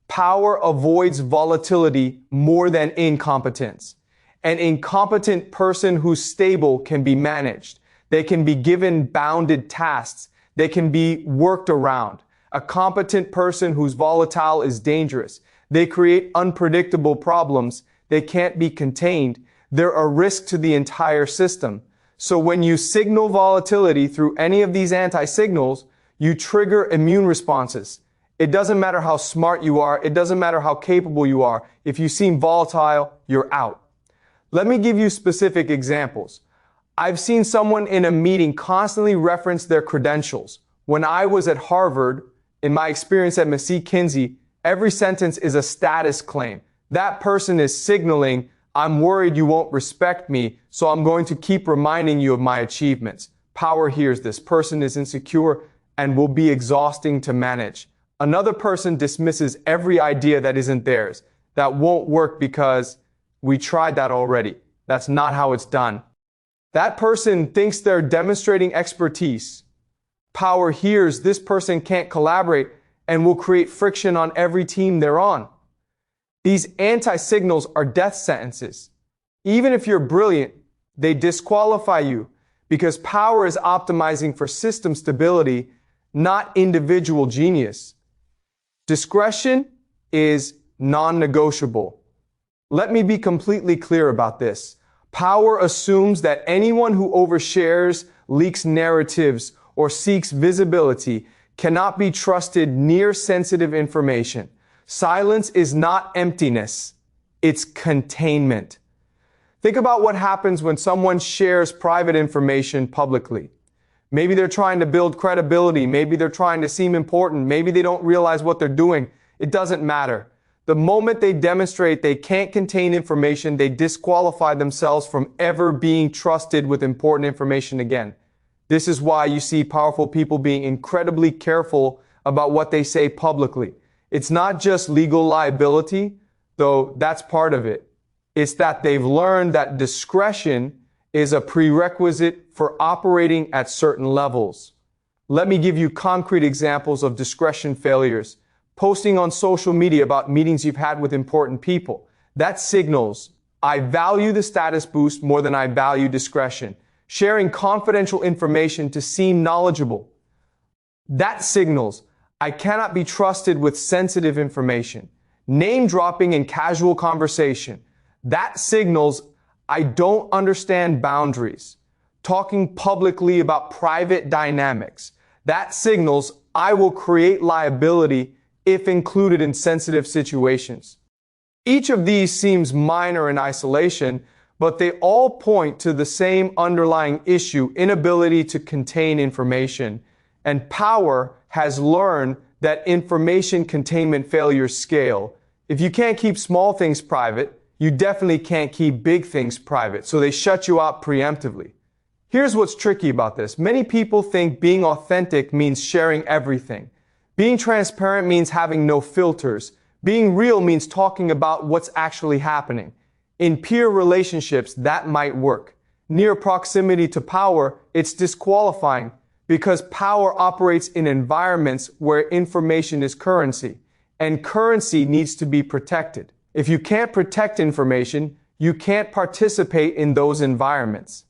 Power avoids volatility more than incompetence. An incompetent person who's stable can be managed. They can be given bounded tasks. They can be worked around. A competent person who's volatile is dangerous. They create unpredictable problems. They can't be contained. They're a risk to the entire system. So when you signal volatility through any of these anti-signals, you trigger immune responses. It doesn't matter how smart you are. It doesn't matter how capable you are. If you seem volatile, you're out. Let me give you specific examples. I've seen someone in a meeting constantly reference their credentials. When I was at Harvard, in my experience at McKinsey, every sentence is a status claim. That person is signaling, I'm worried you won't respect me, so I'm going to keep reminding you of my achievements. Power hears this. Person is insecure and will be exhausting to manage. Another person dismisses every idea that isn't theirs. That won't work because we tried that already. That's not how it's done. That person thinks they're demonstrating expertise. Power hears this person can't collaborate and will create friction on every team they're on. These anti-signals are death sentences. Even if you're brilliant, they disqualify you because power is optimizing for system stability, not individual genius. Discretion is non-negotiable. Let me be completely clear about this. Power assumes that anyone who overshares, leaks narratives, or seeks visibility cannot be trusted near sensitive information. Silence is not emptiness, it's containment. Think about what happens when someone shares private information publicly. Maybe they're trying to build credibility. Maybe they're trying to seem important. Maybe they don't realize what they're doing. It doesn't matter. The moment they demonstrate they can't contain information, they disqualify themselves from ever being trusted with important information again. This is why you see powerful people being incredibly careful about what they say publicly. It's not just legal liability, though that's part of it. It's that they've learned that discretion is a prerequisite for operating at certain levels. Let me give you concrete examples of discretion failures. Posting on social media about meetings you've had with important people. That signals, I value the status boost more than I value discretion. Sharing confidential information to seem knowledgeable. That signals, I cannot be trusted with sensitive information. Name dropping in casual conversation. That signals, I don't understand boundaries. Talking publicly about private dynamics. That signals, I will create liability if included in sensitive situations. Each of these seems minor in isolation, but they all point to the same underlying issue, inability to contain information. And power has learned that information containment failures scale. If you can't keep small things private, you definitely can't keep big things private, so they shut you out preemptively. Here's what's tricky about this. Many people think being authentic means sharing everything. Being transparent means having no filters. Being real means talking about what's actually happening. In peer relationships, that might work. Near proximity to power, it's disqualifying because power operates in environments where information is currency, and currency needs to be protected. If you can't protect information, you can't participate in those environments.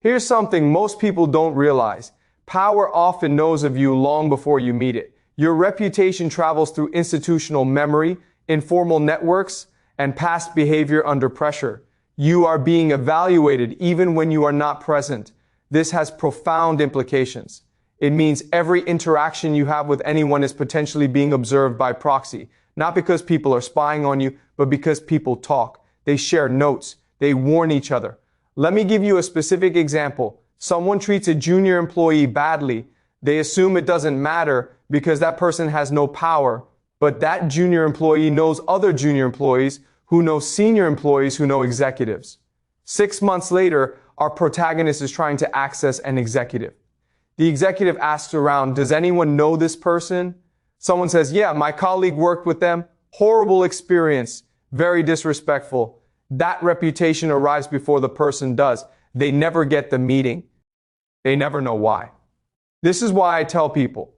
Here's something most people don't realize. Power often knows of you long before you meet it. Your reputation travels through institutional memory, informal networks, and past behavior under pressure. You are being evaluated even when you are not present. This has profound implications. It means every interaction you have with anyone is potentially being observed by proxy. Not because people are spying on you, but because people talk. They share notes. They warn each other. Let me give you a specific example. Someone treats a junior employee badly. They assume it doesn't matter because that person has no power. But that junior employee knows other junior employees who know senior employees who know executives. 6 months later, our protagonist is trying to access an executive. The executive asks around, does anyone know this person? Someone says, yeah, my colleague worked with them. Horrible experience. Very disrespectful. That reputation arrives before the person does. They never get the meeting. They never know why. This is why I tell people,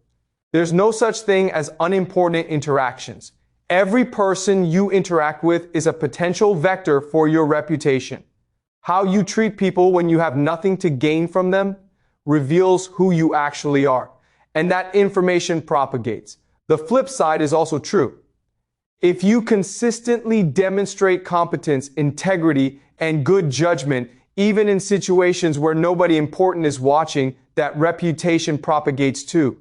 there's no such thing as unimportant interactions. Every person you interact with is a potential vector for your reputation. How you treat people when you have nothing to gain from them reveals who you actually are, and that information propagates. The flip side is also true. If you consistently demonstrate competence, integrity, and good judgment, even in situations where nobody important is watching, that reputation propagates too.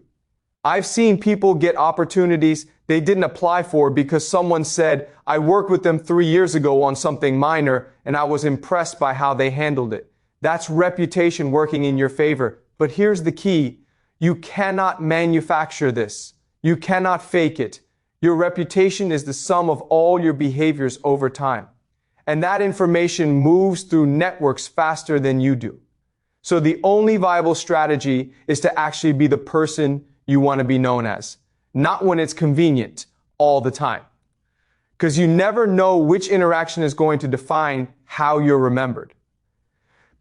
I've seen people get opportunities they didn't apply for because someone said, I worked with them 3 years ago on something minor and I was impressed by how they handled it. That's reputation working in your favor. But here's the key. You cannot manufacture this. You cannot fake it. Your reputation is the sum of all your behaviors over time. And that information moves through networks faster than you do. So the only viable strategy is to actually be the person you want to be known as. Not when it's convenient, all the time. Because you never know which interaction is going to define how you're remembered.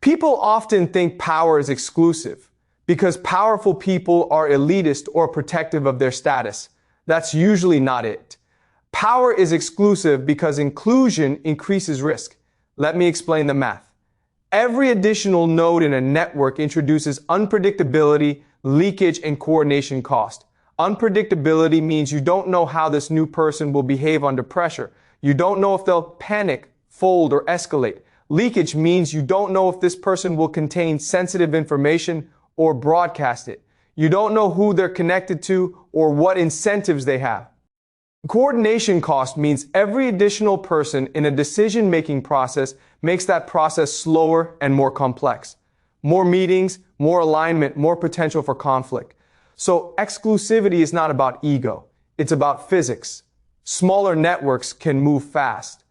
People often think power is exclusive because powerful people are elitist or protective of their status. That's usually not it. Power is exclusive because inclusion increases risk. Let me explain the math. Every additional node in a network introduces unpredictability, leakage, and coordination cost. Unpredictability means you don't know how this new person will behave under pressure. You don't know if they'll panic, fold, or escalate. Leakage means you don't know if this person will contain sensitive information or broadcast it. You don't know who they're connected to or what incentives they have. Coordination cost means every additional person in a decision-making process makes that process slower and more complex. More meetings, more alignment, more potential for conflict. So exclusivity is not about ego. It's about physics. Smaller networks can move fast.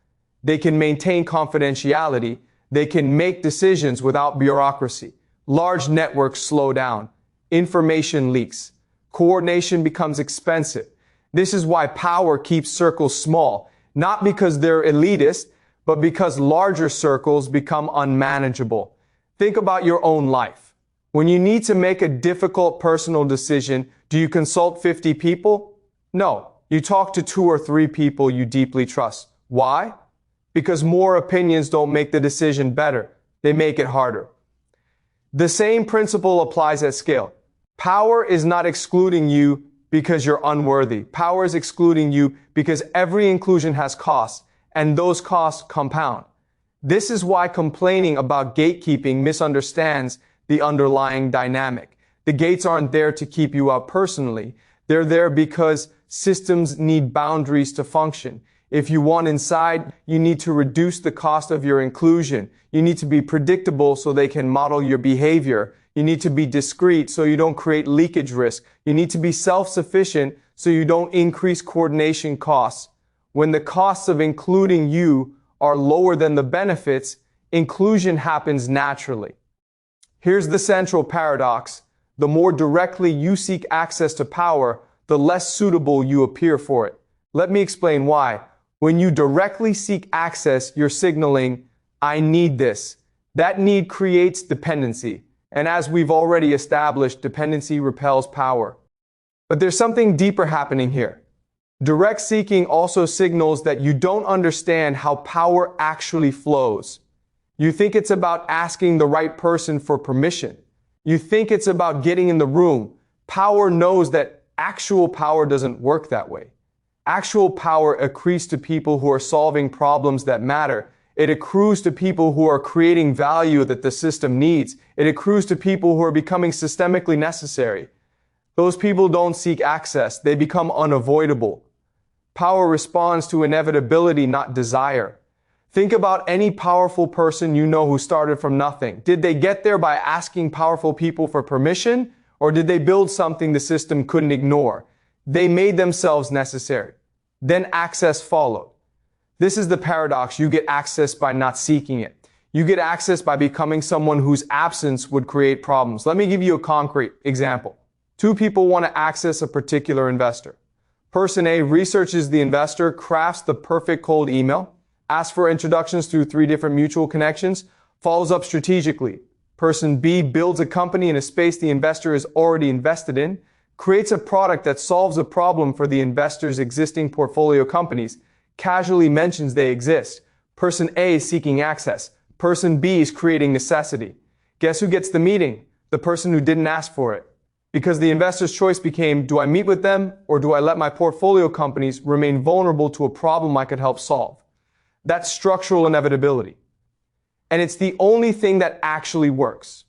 They can maintain confidentiality. They can make decisions without bureaucracy. Large networks slow down. Information leaks. Coordination becomes expensive. This is why power keeps circles small, not because they're elitist, but because larger circles become unmanageable. Think about your own life. When you need to make a difficult personal decision, do you consult 50 people? No, you talk to 2 or 3 people you deeply trust. Why? Because more opinions don't make the decision better. They make it harder. The same principle applies at scale. Power is not excluding you because you're unworthy. Power is excluding you because every inclusion has costs, and those costs compound. This is why complaining about gatekeeping misunderstands the underlying dynamic. The gates aren't there to keep you out personally. They're there because systems need boundaries to function. If you want inside, you need to reduce the cost of your inclusion. You need to be predictable so they can model your behavior. You need to be discreet so you don't create leakage risk. You need to be self-sufficient so you don't increase coordination costs. When the costs of including you are lower than the benefits, inclusion happens naturally. Here's the central paradox. The more directly you seek access to power, the less suitable you appear for it. Let me explain why. When you directly seek access, you're signaling, I need this. That need creates dependency. And as we've already established, dependency repels power. But there's something deeper happening here. Direct seeking also signals that you don't understand how power actually flows. You think it's about asking the right person for permission. You think it's about getting in the room. Power knows that actual power doesn't work that way. Actual power accrues to people who are solving problems that matter. It accrues to people who are creating value that the system needs. It accrues to people who are becoming systemically necessary. Those people don't seek access. They become unavoidable. Power responds to inevitability, not desire. Think about any powerful person you know who started from nothing. Did they get there by asking powerful people for permission, or did they build something the system couldn't ignore? They made themselves necessary. Then access followed. This is the paradox. You get access by not seeking it. You get access by becoming someone whose absence would create problems. Let me give you a concrete example. Two people want to access a particular investor. Person A researches the investor, crafts the perfect cold email, asks for introductions through 3 different mutual connections, follows up strategically. Person B builds a company in a space the investor is already invested in, creates a product that solves a problem for the investor's existing portfolio companies, casually mentions they exist. Person A is seeking access. Person B is creating necessity. Guess who gets the meeting? The person who didn't ask for it. Because the investor's choice became, do I meet with them or do I let my portfolio companies remain vulnerable to a problem I could help solve? That's structural inevitability. And it's the only thing that actually works.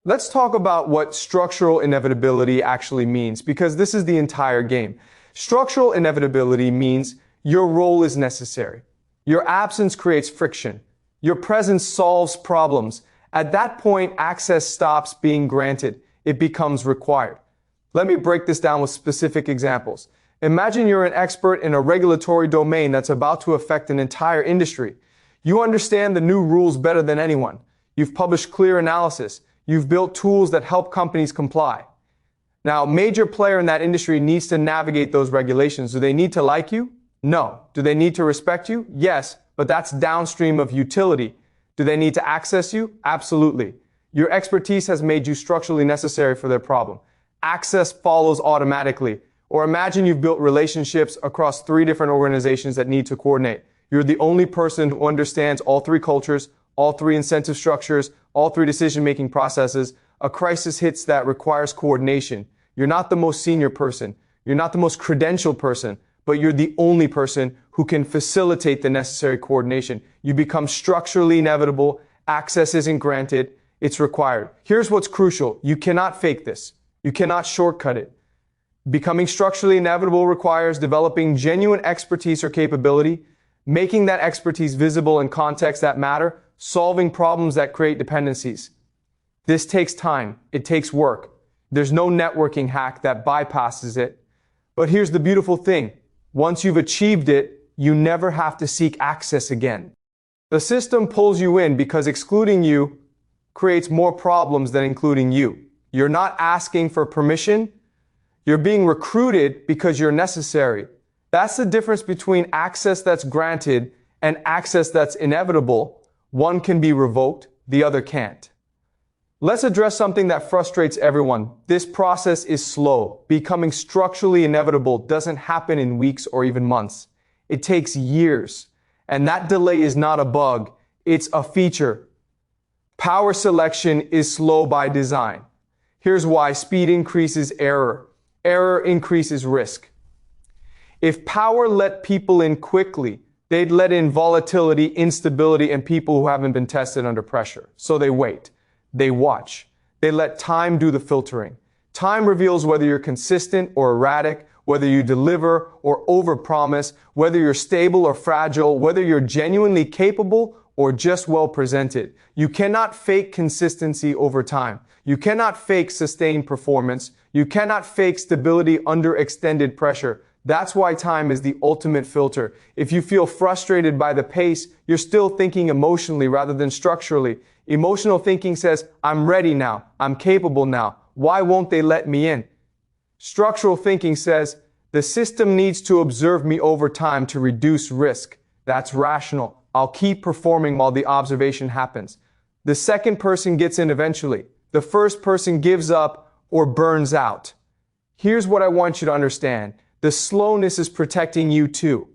Let's talk about what structural inevitability actually means, because this is the entire game. Structural inevitability means your role is necessary. Your absence creates friction. Your presence solves problems. At that point, access stops being granted. It becomes required. Let me break this down with specific examples. Imagine you're an expert in a regulatory domain that's about to affect an entire industry. You understand the new rules better than anyone. You've published clear analysis. You've built tools that help companies comply. Now, a major player in that industry needs to navigate those regulations. Do they need to like you? No. Do they need to respect you? Yes, but that's downstream of utility. Do they need to access you? Absolutely. Your expertise has made you structurally necessary for their problem. Access follows automatically. Or imagine you've built relationships across 3 different organizations that need to coordinate. You're the only person who understands all 3 cultures, all 3 incentive structures, all 3 decision-making processes. A crisis hits that requires coordination. You're not the most senior person. You're not the most credentialed person, but you're the only person who can facilitate the necessary coordination. You become structurally inevitable. Access isn't granted. It's required. Here's what's crucial. You cannot fake this. You cannot shortcut it. Becoming structurally inevitable requires developing genuine expertise or capability, making that expertise visible in contexts that matter, solving problems that create dependencies. This takes time. It takes work. There's no networking hack that bypasses it. But here's the beautiful thing. Once you've achieved it, you never have to seek access again. The system pulls you in because excluding you creates more problems than including you. You're not asking for permission. You're being recruited because you're necessary. That's the difference between access that's granted and access that's inevitable. One can be revoked, the other can't. Let's address something that frustrates everyone. This process is slow. Becoming structurally inevitable doesn't happen in weeks or even months. It takes years. And that delay is not a bug. It's a feature. Power selection is slow by design. Here's why. Speed increases error. Error increases risk. If power let people in quickly, they'd let in volatility, instability, and people who haven't been tested under pressure. So they wait. They watch. They let time do the filtering. Time reveals whether you're consistent or erratic, whether you deliver or overpromise, whether you're stable or fragile, whether you're genuinely capable or just well presented. You cannot fake consistency over time. You cannot fake sustained performance. You cannot fake stability under extended pressure. That's why time is the ultimate filter. If you feel frustrated by the pace, you're still thinking emotionally rather than structurally. Emotional thinking says, I'm ready now. I'm capable now. Why won't they let me in? Structural thinking says, the system needs to observe me over time to reduce risk. That's rational. I'll keep performing while the observation happens. The second person gets in eventually. The first person gives up or burns out. Here's what I want you to understand. The slowness is protecting you too.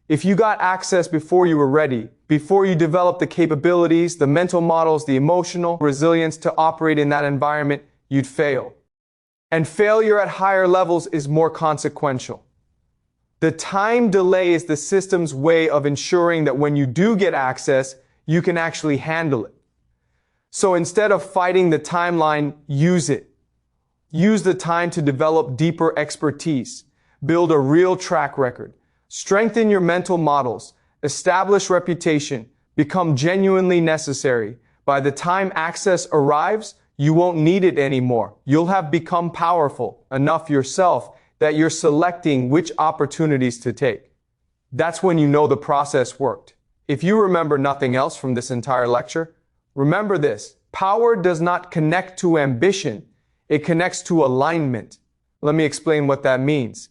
If you got access before you were ready, before you developed the capabilities, the mental models, the emotional resilience to operate in that environment, you'd fail. And failure at higher levels is more consequential. The time delay is the system's way of ensuring that when you do get access, you can actually handle it. So instead of fighting the timeline, use it. Use the time to develop deeper expertise. Build a real track record. Strengthen your mental models. Establish reputation. Become genuinely necessary. By the time access arrives, you won't need it anymore. You'll have become powerful enough yourself that you're selecting which opportunities to take. That's when you know the process worked. If you remember nothing else from this entire lecture, remember this: power does not connect to ambition. It connects to alignment. Let me explain what that means.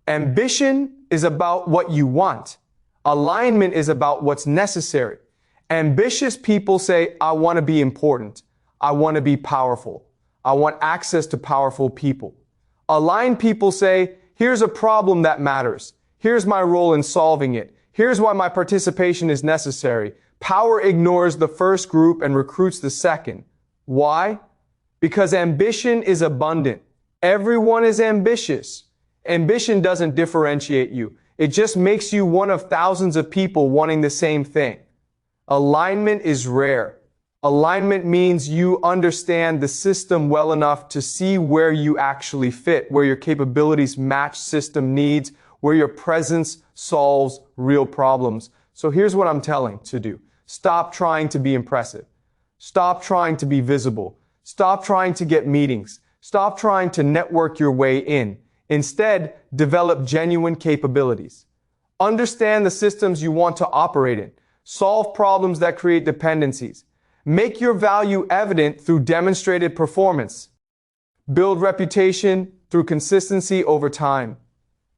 Ambition is about what you want. Alignment is about what's necessary. Ambitious people say, I want to be important. I want to be powerful. I want access to powerful people. Aligned people say, here's a problem that matters. Here's my role in solving it. Here's why my participation is necessary. Power ignores the first group and recruits the second. Why? Because ambition is abundant. Everyone is ambitious. Ambition doesn't differentiate you. It just makes you one of thousands of people wanting the same thing. Alignment is rare. Alignment means you understand the system well enough to see where you actually fit, where your capabilities match system needs, where your presence solves real problems. So here's what I'm telling you to do. Stop trying to be impressive. Stop trying to be visible. Stop trying to get meetings. Stop trying to network your way in. Instead, develop genuine capabilities. Understand the systems you want to operate in. Solve problems that create dependencies. Make your value evident through demonstrated performance. Build reputation through consistency over time.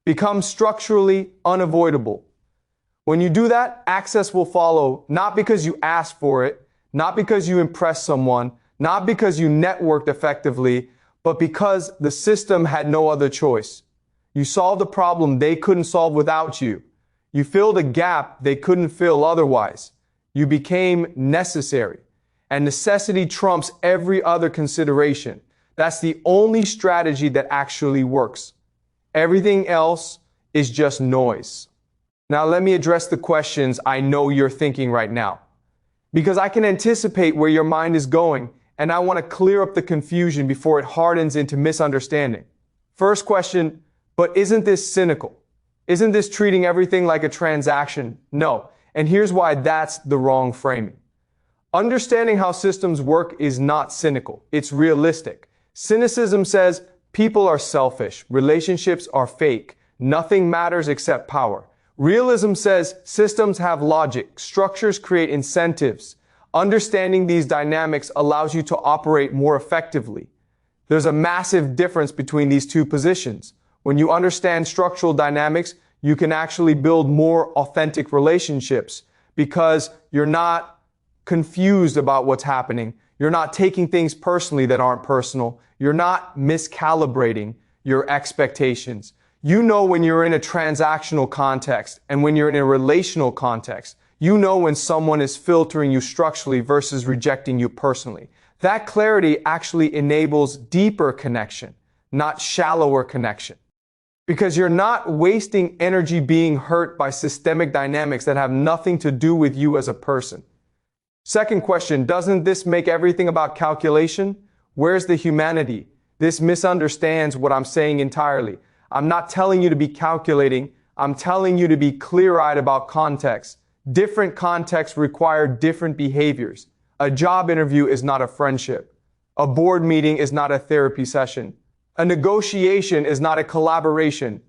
Become structurally unavoidable. When you do that, access will follow, not because you asked for it, not because you impressed someone, not because you networked effectively, but because the system had no other choice. You solved a problem they couldn't solve without you. You filled a gap they couldn't fill otherwise. You became necessary. And necessity trumps every other consideration. That's the only strategy that actually works. Everything else is just noise. Now let me address the questions I know you're thinking right now, because I can anticipate where your mind is going, and I want to clear up the confusion before it hardens into misunderstanding. First question, but isn't this cynical? Isn't this treating everything like a transaction? No. And here's why that's the wrong framing. Understanding how systems work is not cynical. It's realistic. Cynicism says people are selfish, relationships are fake, nothing matters except power. Realism says systems have logic, structures create incentives. Understanding these dynamics allows you to operate more effectively. There's a massive difference between these two positions. When you understand structural dynamics, you can actually build more authentic relationships because you're not confused about what's happening. You're not taking things personally that aren't personal. You're not miscalibrating your expectations. You know when you're in a transactional context and when you're in a relational context. You know when someone is filtering you structurally versus rejecting you personally. That clarity actually enables deeper connection, not shallower connection. Because you're not wasting energy being hurt by systemic dynamics that have nothing to do with you as a person. Second question, doesn't this make everything about calculation? Where's the humanity? This misunderstands what I'm saying entirely. I'm not telling you to be calculating. I'm telling you to be clear-eyed about context. Different contexts require different behaviors. A job interview is not a friendship. A board meeting is not a therapy session. A negotiation is not a collaboration.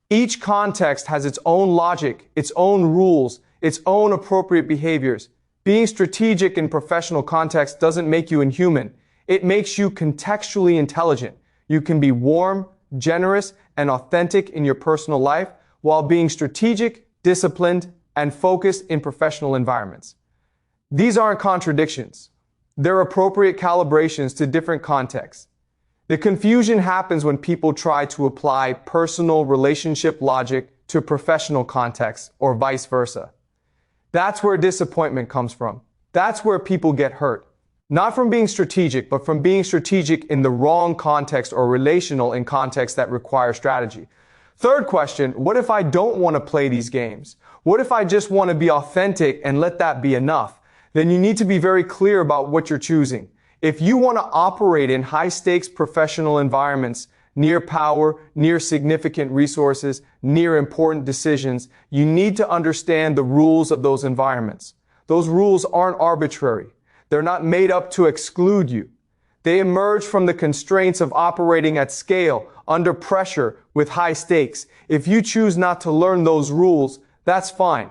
Each context has its own logic, its own rules, its own appropriate behaviors. Being strategic in professional context doesn't make you inhuman. It makes you contextually intelligent. You can be warm, generous, and authentic in your personal life while being strategic, disciplined, and focused in professional environments. These aren't contradictions. They're appropriate calibrations to different contexts. The confusion happens when people try to apply personal relationship logic to professional context or vice versa. That's where disappointment comes from. That's where people get hurt. Not from being strategic, but from being strategic in the wrong context or relational in contexts that require strategy. Third question, what if I don't want to play these games? What if I just want to be authentic and let that be enough? Then you need to be very clear about what you're choosing. If you want to operate in high-stakes professional environments, near power, near significant resources, near important decisions, you need to understand the rules of those environments. Those rules aren't arbitrary. They're not made up to exclude you. They emerge from the constraints of operating at scale, under pressure, with high stakes. If you choose not to learn those rules, that's fine.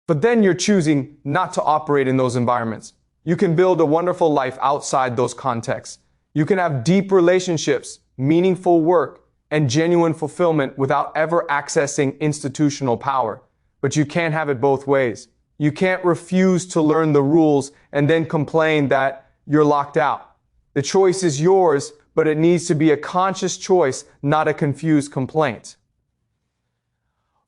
But then you're choosing not to operate in those environments. You can build a wonderful life outside those contexts. You can have deep relationships, meaningful work, and genuine fulfillment without ever accessing institutional power. But you can't have it both ways. You can't refuse to learn the rules and then complain that you're locked out. The choice is yours, but it needs to be a conscious choice, not a confused complaint.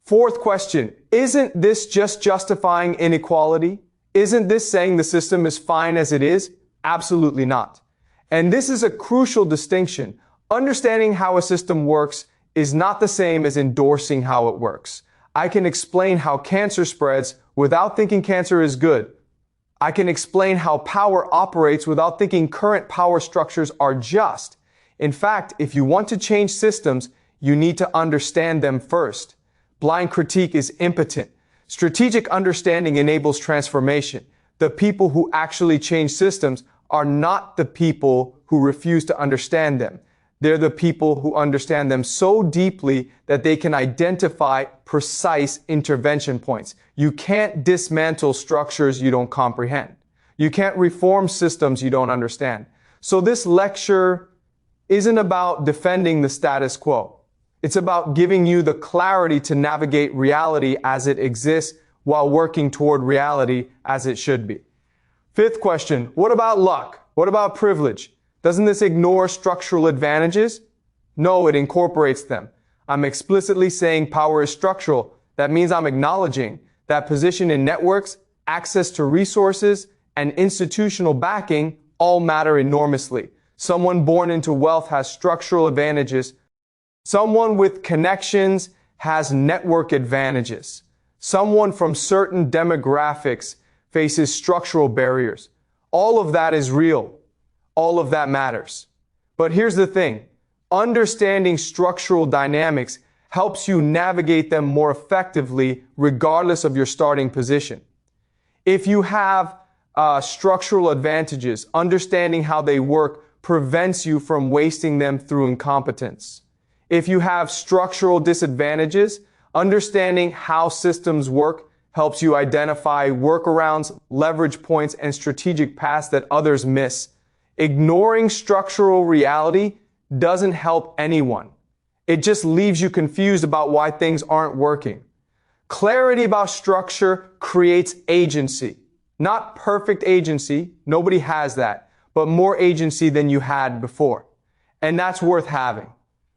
Fourth question, isn't this just justifying inequality? Isn't this saying the system is fine as it is? Absolutely not. And this is a crucial distinction. Understanding how a system works is not the same as endorsing how it works. I can explain how cancer spreads without thinking cancer is good. I can explain how power operates without thinking current power structures are just. In fact, if you want to change systems, you need to understand them first. Blind critique is impotent. Strategic understanding enables transformation. The people who actually change systems are not the people who refuse to understand them. They're the people who understand them so deeply that they can identify precise intervention points. You can't dismantle structures you don't comprehend. You can't reform systems you don't understand. So this lecture isn't about defending the status quo. It's about giving you the clarity to navigate reality as it exists while working toward reality as it should be. Fifth question, what about luck? What about privilege? Doesn't this ignore structural advantages? No, it incorporates them. I'm explicitly saying power is structural. That means I'm acknowledging that position in networks, access to resources, and institutional backing all matter enormously. Someone born into wealth has structural advantages. Someone with connections has network advantages. Someone from certain demographics faces structural barriers. All of that is real. All of that matters. But here's the thing. Understanding structural dynamics helps you navigate them more effectively regardless of your starting position. If you have structural advantages, understanding how they work prevents you from wasting them through incompetence. If you have structural disadvantages, understanding how systems work helps you identify workarounds, leverage points, and strategic paths that others miss. Ignoring structural reality doesn't help anyone. It just leaves you confused about why things aren't working. Clarity about structure creates agency. Not perfect agency, nobody has that, but more agency than you had before. And that's worth having.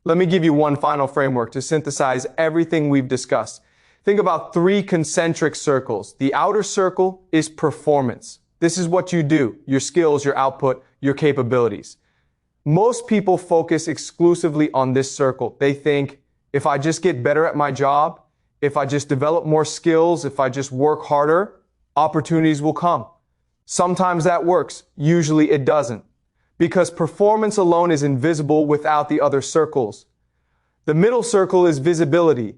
Let me give you one final framework to synthesize everything we've discussed. Think about 3 concentric circles. The outer circle is performance. This is what you do, your skills, your output, your capabilities. Most people focus exclusively on this circle. They think, if I just get better at my job, if I just develop more skills, if I just work harder, opportunities will come. Sometimes that works. Usually it doesn't. Because performance alone is invisible without the other circles. The middle circle is visibility.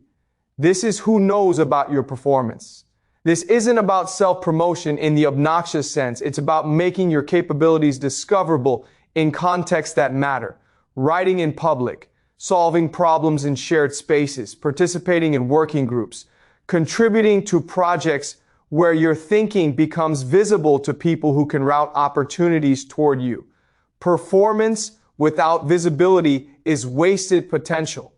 This is who knows about your performance. This isn't about self-promotion in the obnoxious sense. It's about making your capabilities discoverable in contexts that matter. Writing in public, solving problems in shared spaces, participating in working groups, contributing to projects where your thinking becomes visible to people who can route opportunities toward you. Performance without visibility is wasted potential.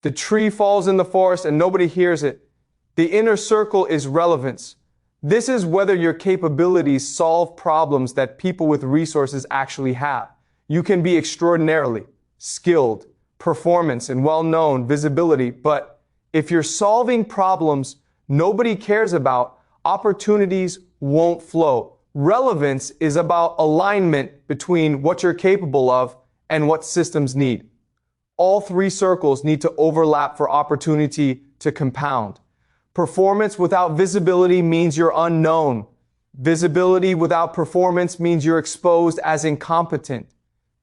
The tree falls in the forest and nobody hears it. The inner circle is relevance. This is whether your capabilities solve problems that people with resources actually have. You can be extraordinarily skilled, performance, and well-known visibility, but if you're solving problems nobody cares about, opportunities won't flow. Relevance is about alignment between what you're capable of and what systems need. All 3 circles need to overlap for opportunity to compound. Performance without visibility means you're unknown. Visibility without performance means you're exposed as incompetent.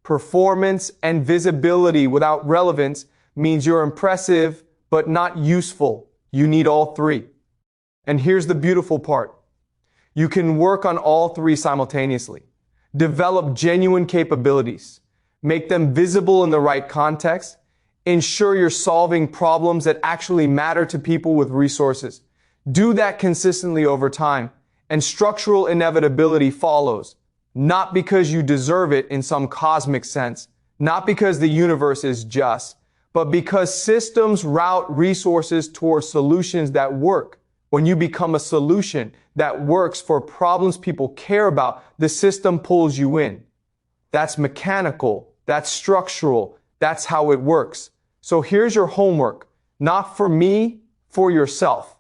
Performance and visibility without relevance means you're impressive but not useful. You need all three. And here's the beautiful part. You can work on all three simultaneously. Develop genuine capabilities. Make them visible in the right context. Ensure you're solving problems that actually matter to people with resources. Do that consistently over time, and structural inevitability follows. Not because you deserve it in some cosmic sense, not because the universe is just, but because systems route resources towards solutions that work. When you become a solution that works for problems people care about, the system pulls you in. That's mechanical, that's structural, that's how it works. So here's your homework, not for me, for yourself.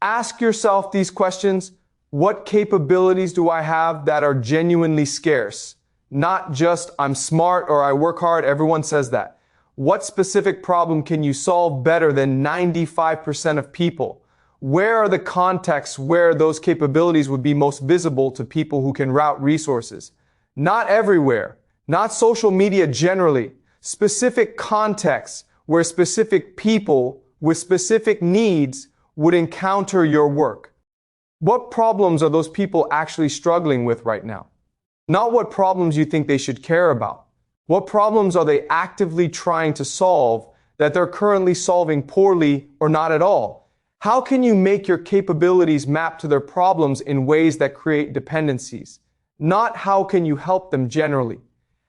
Ask yourself these questions. What capabilities do I have that are genuinely scarce? Not just I'm smart or I work hard, everyone says that. What specific problem can you solve better than 95% of people? Where are the contexts where those capabilities would be most visible to people who can route resources? Not everywhere, not social media generally. Specific contexts where specific people with specific needs would encounter your work. What problems are those people actually struggling with right now? Not what problems you think they should care about. What problems are they actively trying to solve that they're currently solving poorly or not at all? How can you make your capabilities map to their problems in ways that create dependencies? Not how can you help them generally.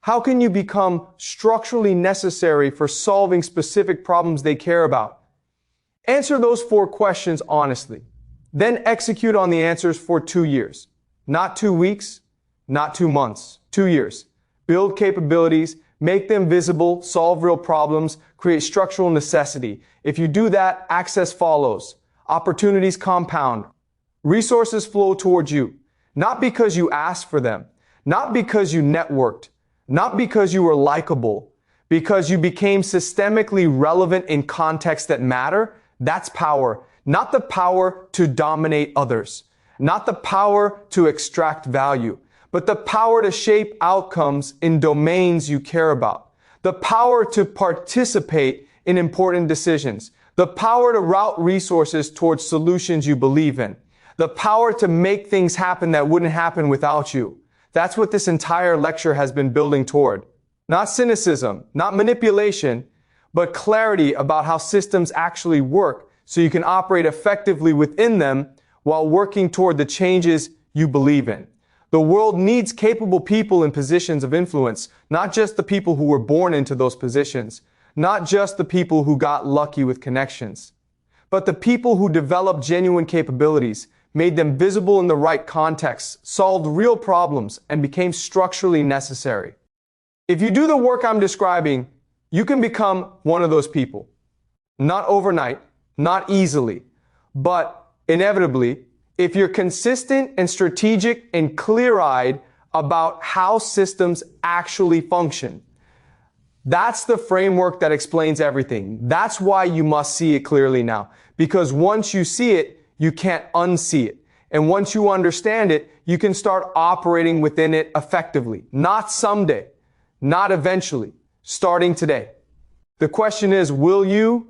How can you become structurally necessary for solving specific problems they care about? Answer those 4 questions honestly. Then execute on the answers for 2 years. Not 2 weeks, not 2 months, 2 years. Build capabilities, make them visible, solve real problems, create structural necessity. If you do that, access follows. Opportunities compound. Resources flow towards you. Not because you asked for them, not because you networked, not because you were likable, because you became systemically relevant in contexts that matter. That's power. Not the power to dominate others, not the power to extract value, but the power to shape outcomes in domains you care about, the power to participate in important decisions, the power to route resources towards solutions you believe in, the power to make things happen that wouldn't happen without you. That's what this entire lecture has been building toward. Not cynicism, not manipulation, but clarity about how systems actually work so you can operate effectively within them while working toward the changes you believe in. The world needs capable people in positions of influence, not just the people who were born into those positions, not just the people who got lucky with connections, but the people who developed genuine capabilities, made them visible in the right context, solved real problems, and became structurally necessary. If you do the work I'm describing, you can become one of those people. Not overnight, not easily, but inevitably, if you're consistent and strategic and clear-eyed about how systems actually function. That's the framework that explains everything. That's why you must see it clearly now. Because once you see it, you can't unsee it. And once you understand it, you can start operating within it effectively. Not someday, not eventually, starting today. The question is, will you